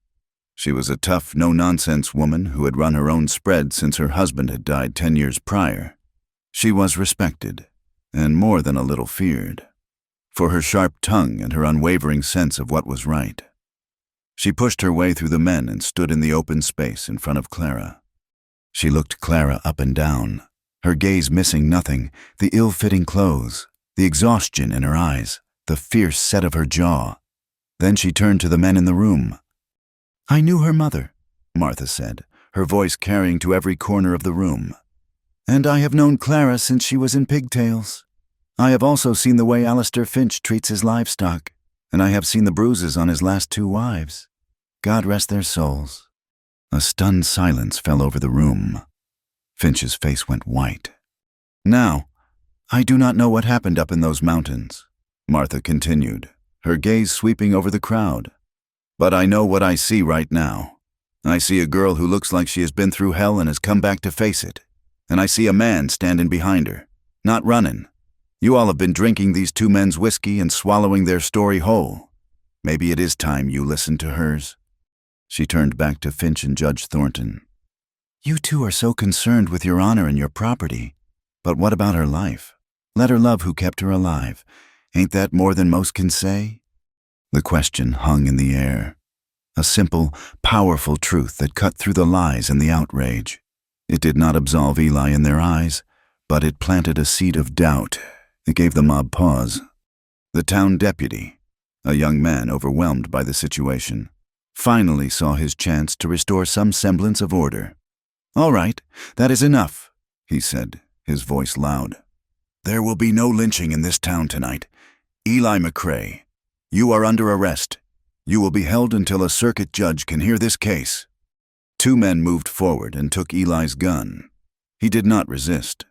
[SPEAKER 1] She was a tough, no-nonsense woman who had run her own spread since her husband had died 10 years prior. She was respected, and more than a little feared, for her sharp tongue and her unwavering sense of what was right. She pushed her way through the men and stood in the open space in front of Clara. She looked Clara up and down, her gaze missing nothing, the ill-fitting clothes, the exhaustion in her eyes, the fierce set of her jaw. Then she turned to the men in the room. "I knew her mother," Martha said, her voice carrying to every corner of the room. "And I have known Clara since she was in pigtails. I have also seen the way Alistair Finch treats his livestock, and I have seen the bruises on his last 2 wives. God rest their souls." A stunned silence fell over the room. Finch's face went white. "Now, I do not know what happened up in those mountains," Martha continued, her gaze sweeping over the crowd. "But I know what I see right now. I see a girl who looks like she has been through hell and has come back to face it. And I see a man standing behind her, not running. You all have been drinking these 2 men's whiskey and swallowing their story whole. Maybe it is time you listened to hers." She turned back to Finch and Judge Thornton. "You 2 are so concerned with your honor and your property. But what about her life? Let her love who kept her alive. Ain't that more than most can say?" The question hung in the air, a simple, powerful truth that cut through the lies and the outrage. It did not absolve Eli in their eyes, but it planted a seed of doubt. It gave the mob pause. The town deputy, a young man overwhelmed by the situation, finally saw his chance to restore some semblance of order. "All right, that is enough," he said, his voice loud. "There will be no lynching in this town tonight. Eli McCrae, you are under arrest. You will be held until a circuit judge can hear this case." 2 men moved forward and took Eli's gun. He did not resist.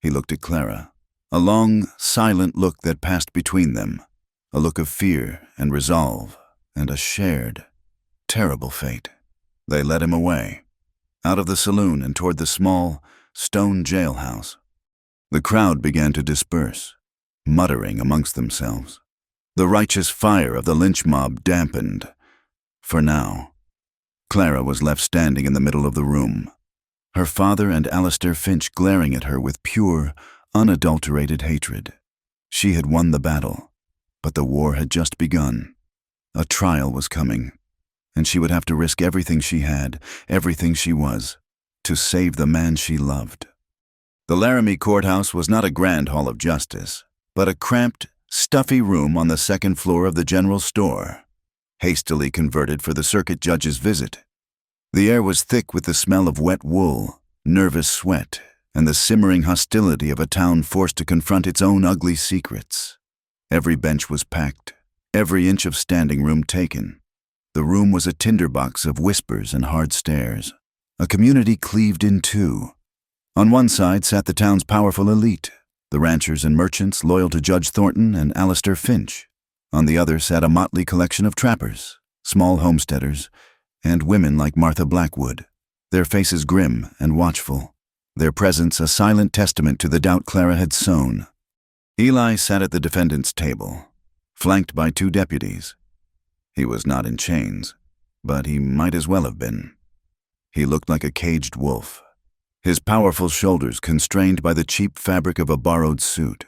[SPEAKER 1] He looked at Clara, a long, silent look that passed between them, a look of fear and resolve and a shared, terrible fate. They led him away, out of the saloon and toward the small, stone jailhouse. The crowd began to disperse, muttering amongst themselves. The righteous fire of the lynch mob dampened. For now, Clara was left standing in the middle of the room, her father and Alistair Finch glaring at her with pure, unadulterated hatred. She had won the battle, but the war had just begun. A trial was coming, and she would have to risk everything she had, everything she was, to save the man she loved. The Laramie courthouse was not a grand hall of justice, but a cramped, stuffy room on the 2nd floor of the general store, hastily converted for the circuit judge's visit. The air was thick with the smell of wet wool, nervous sweat, and the simmering hostility of a town forced to confront its own ugly secrets. Every bench was packed, every inch of standing room taken. The room was a tinderbox of whispers and hard stares, a community cleaved in 2. On one side sat the town's powerful elite, the ranchers and merchants loyal to Judge Thornton and Alistair Finch. On the other sat a motley collection of trappers, small homesteaders, and women like Martha Blackwood, their faces grim and watchful, their presence a silent testament to the doubt Clara had sown. Eli sat at the defendant's table, flanked by 2 deputies. He was not in chains, but he might as well have been. He looked like a caged wolf, his powerful shoulders constrained by the cheap fabric of a borrowed suit,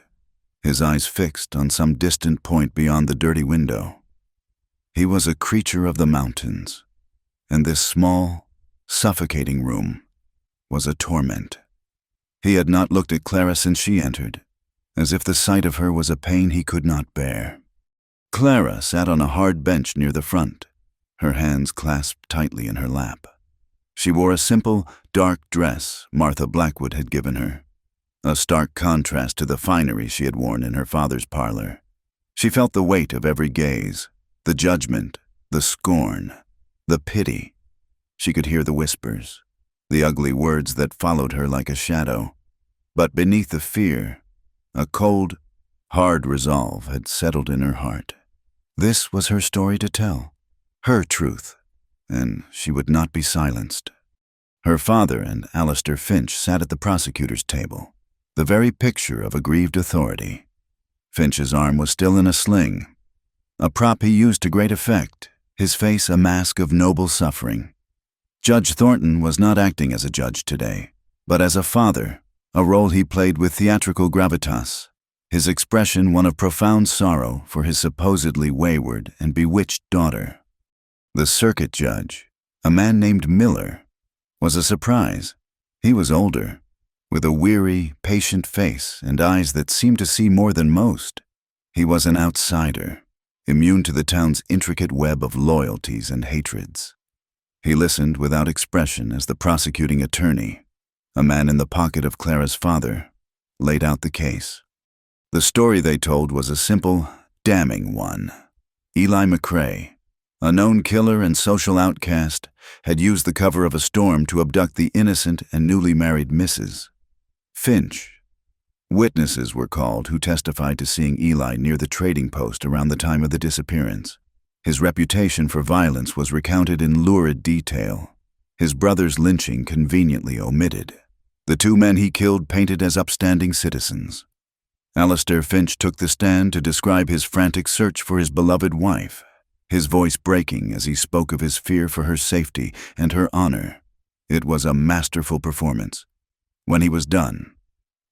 [SPEAKER 1] his eyes fixed on some distant point beyond the dirty window. He was a creature of the mountains, and this small, suffocating room was a torment. He had not looked at Clara since she entered, as if the sight of her was a pain he could not bear. Clara sat on a hard bench near the front, her hands clasped tightly in her lap. She wore a simple, dark dress Martha Blackwood had given her, a stark contrast to the finery she had worn in her father's parlor. She felt the weight of every gaze, the judgment, the scorn, the pity. She could hear the whispers, the ugly words that followed her like a shadow. But beneath the fear, a cold, hard resolve had settled in her heart. This was her story to tell, her truth, and she would not be silenced. Her father and Alistair Finch sat at the prosecutor's table, the very picture of aggrieved authority. Finch's arm was still in a sling, a prop he used to great effect, his face a mask of noble suffering. Judge Thornton was not acting as a judge today, but as a father, a role he played with theatrical gravitas, his expression one of profound sorrow for his supposedly wayward and bewitched daughter. The circuit judge, a man named Miller, was a surprise. He was older, with a weary, patient face and eyes that seemed to see more than most. He was an outsider, immune to the town's intricate web of loyalties and hatreds. He listened without expression as the prosecuting attorney, a man in the pocket of Clara's father, laid out the case. The story they told was a simple, damning one. Eli McCrae, a known killer and social outcast, had used the cover of a storm to abduct the innocent and newly married Mrs. Finch. Witnesses were called who testified to seeing Eli near the trading post around the time of the disappearance. His reputation for violence was recounted in lurid detail, his brother's lynching conveniently omitted, the two men he killed painted as upstanding citizens. Alistair Finch took the stand to describe his frantic search for his beloved wife, his voice breaking as he spoke of his fear for her safety and her honor. It was a masterful performance. When he was done,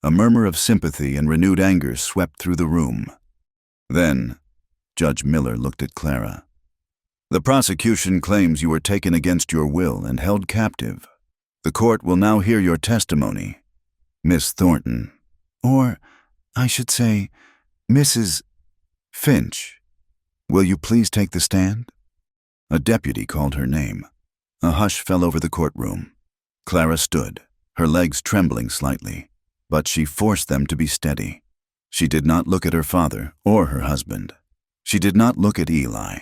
[SPEAKER 1] a murmur of sympathy and renewed anger swept through the room. Then, Judge Miller looked at Clara. "The prosecution claims you were taken against your will and held captive. The court will now hear your testimony, Miss Thornton, or, I should say, Mrs. Finch. Will you please take the stand?" A deputy called her name. A hush fell over the courtroom. Clara stood, her legs trembling slightly, but she forced them to be steady. She did not look at her father or her husband. She did not look at Eli.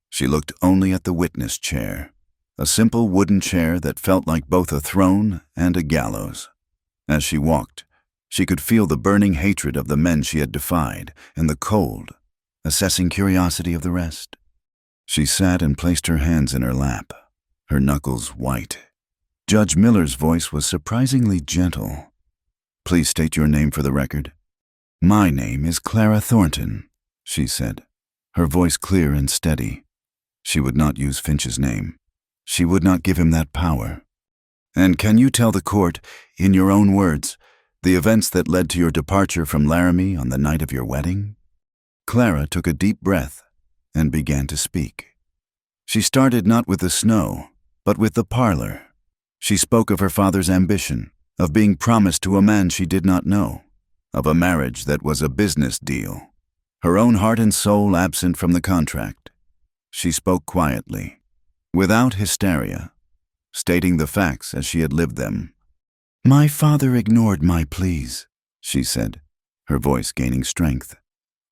[SPEAKER 1] She looked only at the witness chair, a simple wooden chair that felt like both a throne and a gallows. As she walked, she could feel the burning hatred of the men she had defied and the cold, assessing curiosity of the rest. She sat and placed her hands in her lap, her knuckles white. Judge Miller's voice was surprisingly gentle. "Please state your name for the record." "My name is Clara Thornton," she said, her voice clear and steady. She would not use Finch's name. She would not give him that power. "And can you tell the court, in your own words, the events that led to your departure from Laramie on the night of your wedding?" Clara took a deep breath and began to speak. She started not with the snow, but with the parlor. She spoke of her father's ambition, of being promised to a man she did not know, of a marriage that was a business deal, her own heart and soul absent from the contract. She spoke quietly, without hysteria, stating the facts as she had lived them. "My father ignored my pleas," she said, her voice gaining strength.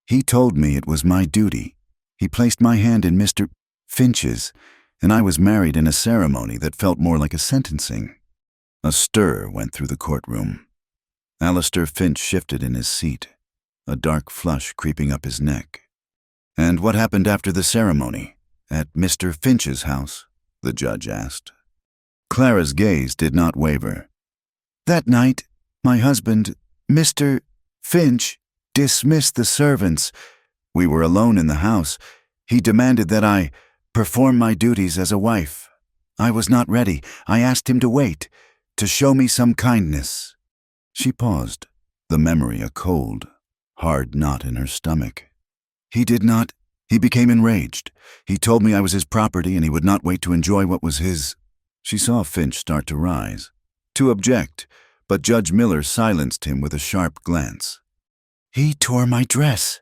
[SPEAKER 1] "He told me it was my duty. He placed my hand in Mr. Finch's, and I was married in a ceremony that felt more like a sentencing." A stir went through the courtroom. Alistair Finch shifted in his seat, a dark flush creeping up his neck. "And what happened after the ceremony, at Mr. Finch's house?" the judge asked. Clara's gaze did not waver. "That night, my husband, Mr. Finch, dismissed the servants. We were alone in the house. He demanded that I perform my duties as a wife, I was not ready. I asked him to wait, to show me some kindness." She paused, the memory a cold, hard knot in her stomach. "He did not. He became enraged. He told me I was his property and he would not wait to enjoy what was his." She saw Finch start to rise, to object, but Judge Miller silenced him with a sharp glance. "He tore my dress,"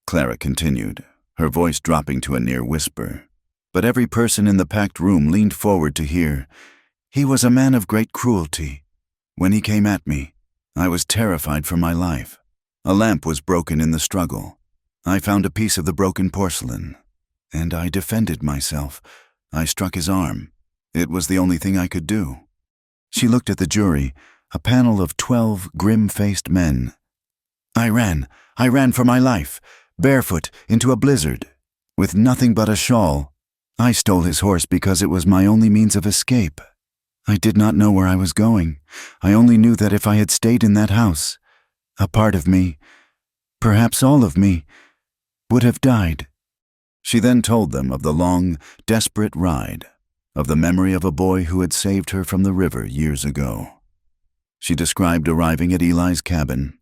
[SPEAKER 1] Clara continued, her voice dropping to a near whisper. But every person in the packed room leaned forward to hear. "He was a man of great cruelty. When he came at me, I was terrified for my life. A lamp was broken in the struggle. I found a piece of the broken porcelain, and I defended myself. I struck his arm. It was the only thing I could do." She looked at the jury, a panel of 12 grim-faced men. I ran for my life, barefoot, into a blizzard, with nothing but a shawl. I stole his horse because it was my only means of escape. I did not know where I was going. I only knew that if I had stayed in that house, a part of me, perhaps all of me, would have died." She then told them of the long, desperate ride, of the memory of a boy who had saved her from the river years ago. She described arriving at Eli's cabin,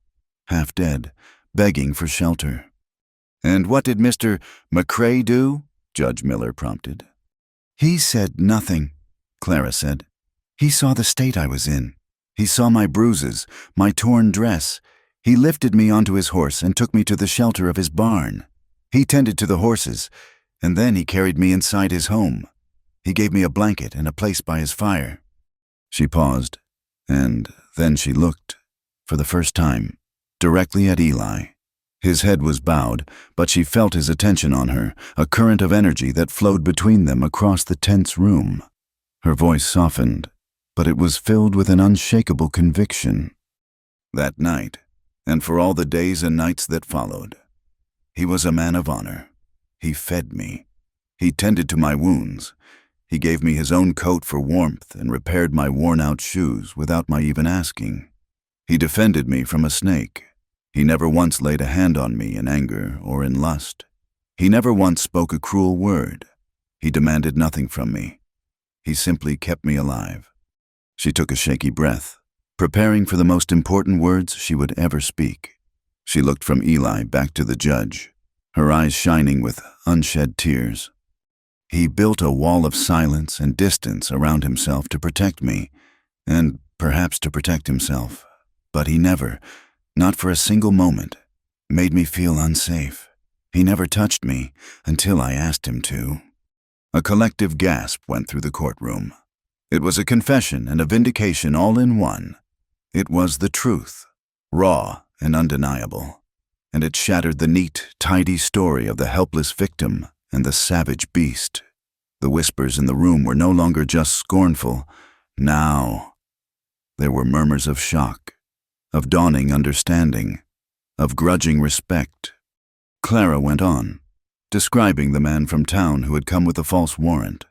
[SPEAKER 1] half dead, begging for shelter. "And what did Mr. McCrae do?" Judge Miller prompted. "He said nothing," Clara said. "He saw the state I was in. He saw my bruises, my torn dress. He lifted me onto his horse and took me to the shelter of his barn. He tended to the horses, and then he carried me inside his home. He gave me a blanket and a place by his fire." She paused, and then she looked, for the first time, directly at Eli. His head was bowed, but she felt his attention on her, a current of energy that flowed between them across the tense room. Her voice softened, but it was filled with an unshakable conviction. That night, and for all the days and nights that followed, he was a man of honor. He fed me. He tended to my wounds. He gave me his own coat for warmth and repaired my worn-out shoes without my even asking. He defended me from a snake. He never once laid a hand on me in anger or in lust. He never once spoke a cruel word. He demanded nothing from me. He simply kept me alive. She took a shaky breath, preparing for the most important words she would ever speak. She looked from Eli back to the judge, her eyes shining with unshed tears. "He built a wall of silence and distance around himself to protect me, and perhaps to protect himself, but he never, not for a single moment, made me feel unsafe. He never touched me until I asked him to." A collective gasp went through the courtroom. It was a confession and a vindication all in one. It was the truth, raw and undeniable, and it shattered the neat, tidy story of the helpless victim and the savage beast. The whispers in the room were no longer just scornful. Now, there were murmurs of shock, of dawning understanding, of grudging respect. Clara went on, describing the man from town who had come with a false warrant,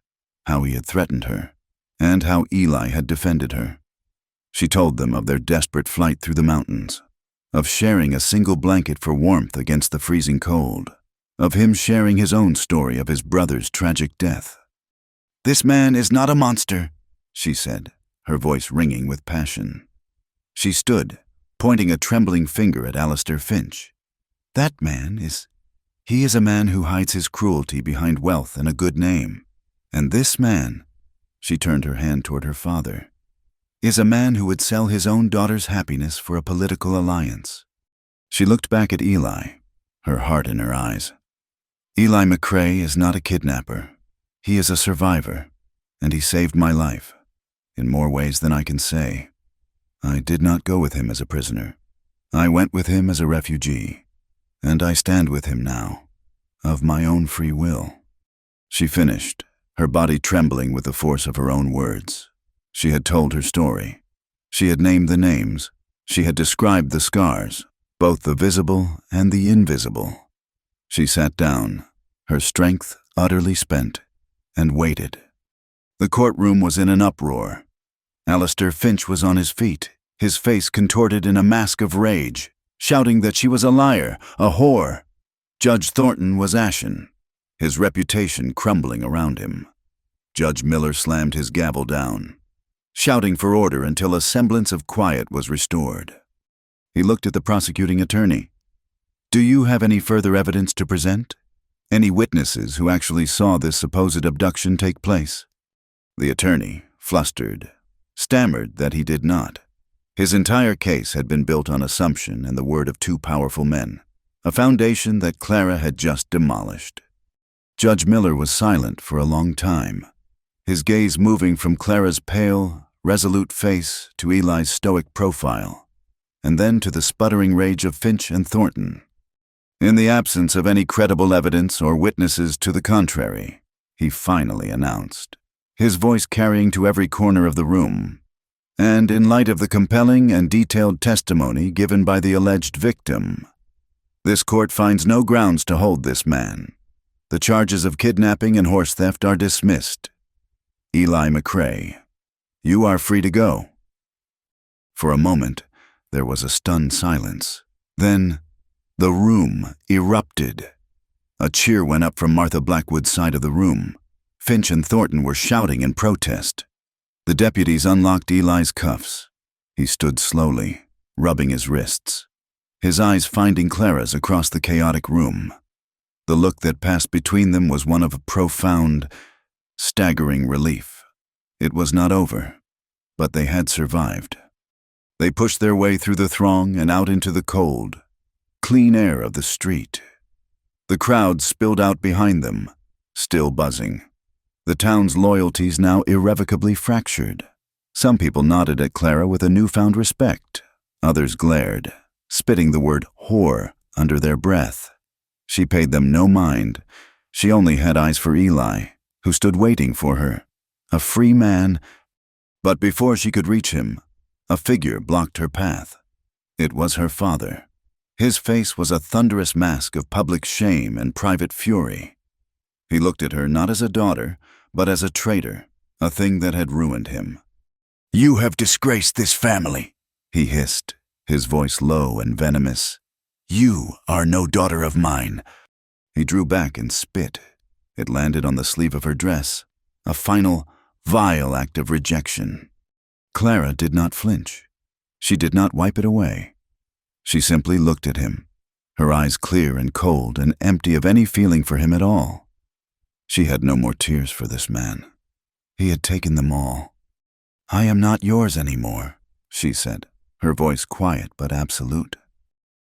[SPEAKER 1] how he had threatened her, and how Eli had defended her. She told them of their desperate flight through the mountains, of sharing a single blanket for warmth against the freezing cold, of him sharing his own story of his brother's tragic death. "This man is not a monster," she said, her voice ringing with passion. She stood, pointing a trembling finger at Alistair Finch. "That man he is a man who hides his cruelty behind wealth and a good name. And this man," she turned her hand toward her father, "is a man who would sell his own daughter's happiness for a political alliance." She looked back at Eli, her heart in her eyes. "Eli McCrae is not a kidnapper. He is a survivor, and he saved my life, in more ways than I can say. I did not go with him as a prisoner. I went with him as a refugee, and I stand with him now, of my own free will." She finished, her body trembling with the force of her own words. She had told her story. She had named the names. She had described the scars, both the visible and the invisible. She sat down, her strength utterly spent, and waited. The courtroom was in an uproar. Alistair Finch was on his feet, his face contorted in a mask of rage, shouting that she was a liar, a whore. Judge Thornton was ashen, his reputation crumbling around him. Judge Miller slammed his gavel down, shouting for order until a semblance of quiet was restored. He looked at the prosecuting attorney. "Do you have any further evidence to present? Any witnesses who actually saw this supposed abduction take place?" The attorney, flustered, stammered that he did not. His entire case had been built on assumption and the word of two powerful men, a foundation that Clara had just demolished. Judge Miller was silent for a long time, his gaze moving from Clara's pale, resolute face to Eli's stoic profile, and then to the sputtering rage of Finch and Thornton. In the absence of any credible evidence or witnesses to the contrary, he finally announced, his voice carrying to every corner of the room, "And in light of the compelling and detailed testimony given by the alleged victim, this court finds no grounds to hold this man. The charges of kidnapping and horse theft are dismissed. Eli McCrae, you are free to go." For a moment, there was a stunned silence. Then, the room erupted. A cheer went up from Martha Blackwood's side of the room. Finch and Thornton were shouting in protest. The deputies unlocked Eli's cuffs. He stood slowly, rubbing his wrists, his eyes finding Clara's across the chaotic room. The look that passed between them was one of a profound, staggering relief. It was not over, but they had survived. They pushed their way through the throng and out into the cold, clean air of the street. The crowd spilled out behind them, still buzzing. The town's loyalties now irrevocably fractured. Some people nodded at Clara with a newfound respect. Others glared, spitting the word whore under their breath. She paid them no mind. She only had eyes for Eli, who stood waiting for her, a free man. But before she could reach him, a figure blocked her path. It was her father. His face was a thunderous mask of public shame and private fury. He looked at her not as a daughter, but as a traitor, a thing that had ruined him. "You have disgraced this family," he hissed, his voice low and venomous. "You are no daughter of mine." He drew back and spit. It landed on the sleeve of her dress, a final, vile act of rejection. Clara did not flinch. She did not wipe it away. She simply looked at him, her eyes clear and cold and empty of any feeling for him at all. She had no more tears for this man. He had taken them all. "I am not yours anymore," she said, her voice quiet but absolute.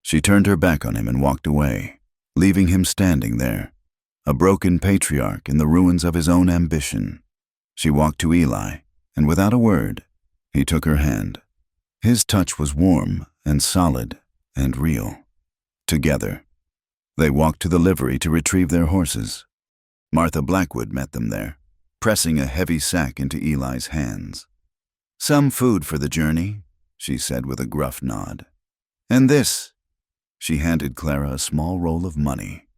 [SPEAKER 1] She turned her back on him and walked away, leaving him standing there, a broken patriarch in the ruins of his own ambition. She walked to Eli, and without a word, he took her hand. His touch was warm and solid and real. Together, they walked to the livery to retrieve their horses. Martha Blackwood met them there, pressing a heavy sack into Eli's hands. "Some food for the journey," she said with a gruff nod. "And this." She handed Clara a small roll of money.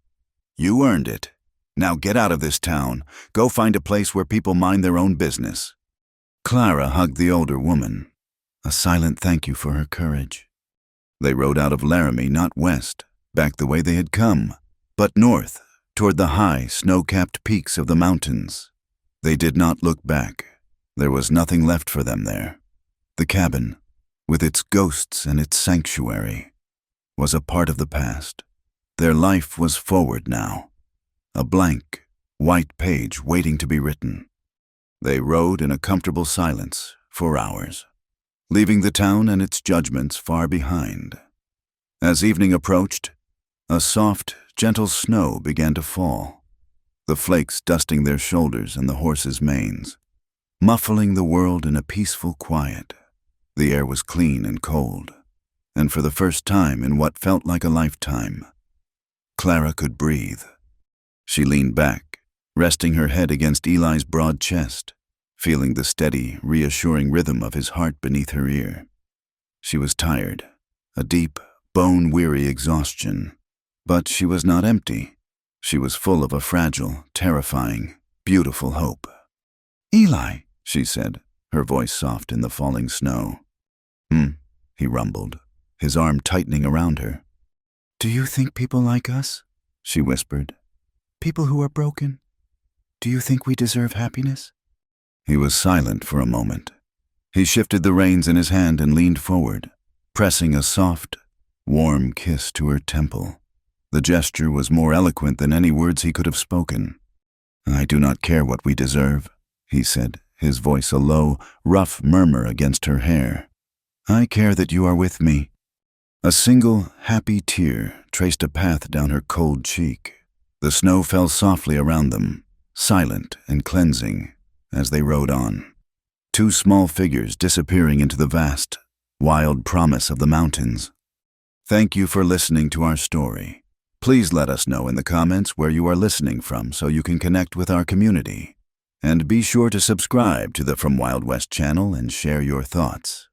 [SPEAKER 1] "You earned it. Now get out of this town. Go find a place where people mind their own business." Clara hugged the older woman, a silent thank you for her courage. They rode out of Laramie not west, back the way they had come, but north, toward the high, snow-capped peaks of the mountains. They did not look back. There was nothing left for them there. The cabin, with its ghosts and its sanctuary, was a part of the past. Their life was forward now, a blank, white page waiting to be written. They rode in a comfortable silence for hours, leaving the town and its judgments far behind. As evening approached, a soft, gentle snow began to fall, the flakes dusting their shoulders and the horses' manes, muffling the world in a peaceful quiet. The air was clean and cold, and for the first time in what felt like a lifetime, Clara could breathe. She leaned back, resting her head against Eli's broad chest, feeling the steady, reassuring rhythm of his heart beneath her ear. She was tired, a deep, bone-weary exhaustion, but she was not empty. She was full of a fragile, terrifying, beautiful hope. "Eli," she said, her voice soft in the falling snow. He rumbled, his arm tightening around her. "Do you think people like us?" she whispered. "People who are broken? Do you think we deserve happiness?" He was silent for a moment. He shifted the reins in his hand and leaned forward, pressing a soft, warm kiss to her temple. The gesture was more eloquent than any words he could have spoken. "I do not care what we deserve," he said, his voice a low, rough murmur against her hair. "I care that you are with me." A single, happy tear traced a path down her cold cheek. The snow fell softly around them, silent and cleansing, as they rode on. Two small figures disappearing into the vast, wild promise of the mountains. Thank you for listening to our story. Please let us know in the comments where you are listening from so you can connect with our community. And be sure to subscribe to the From Wild West channel and share your thoughts.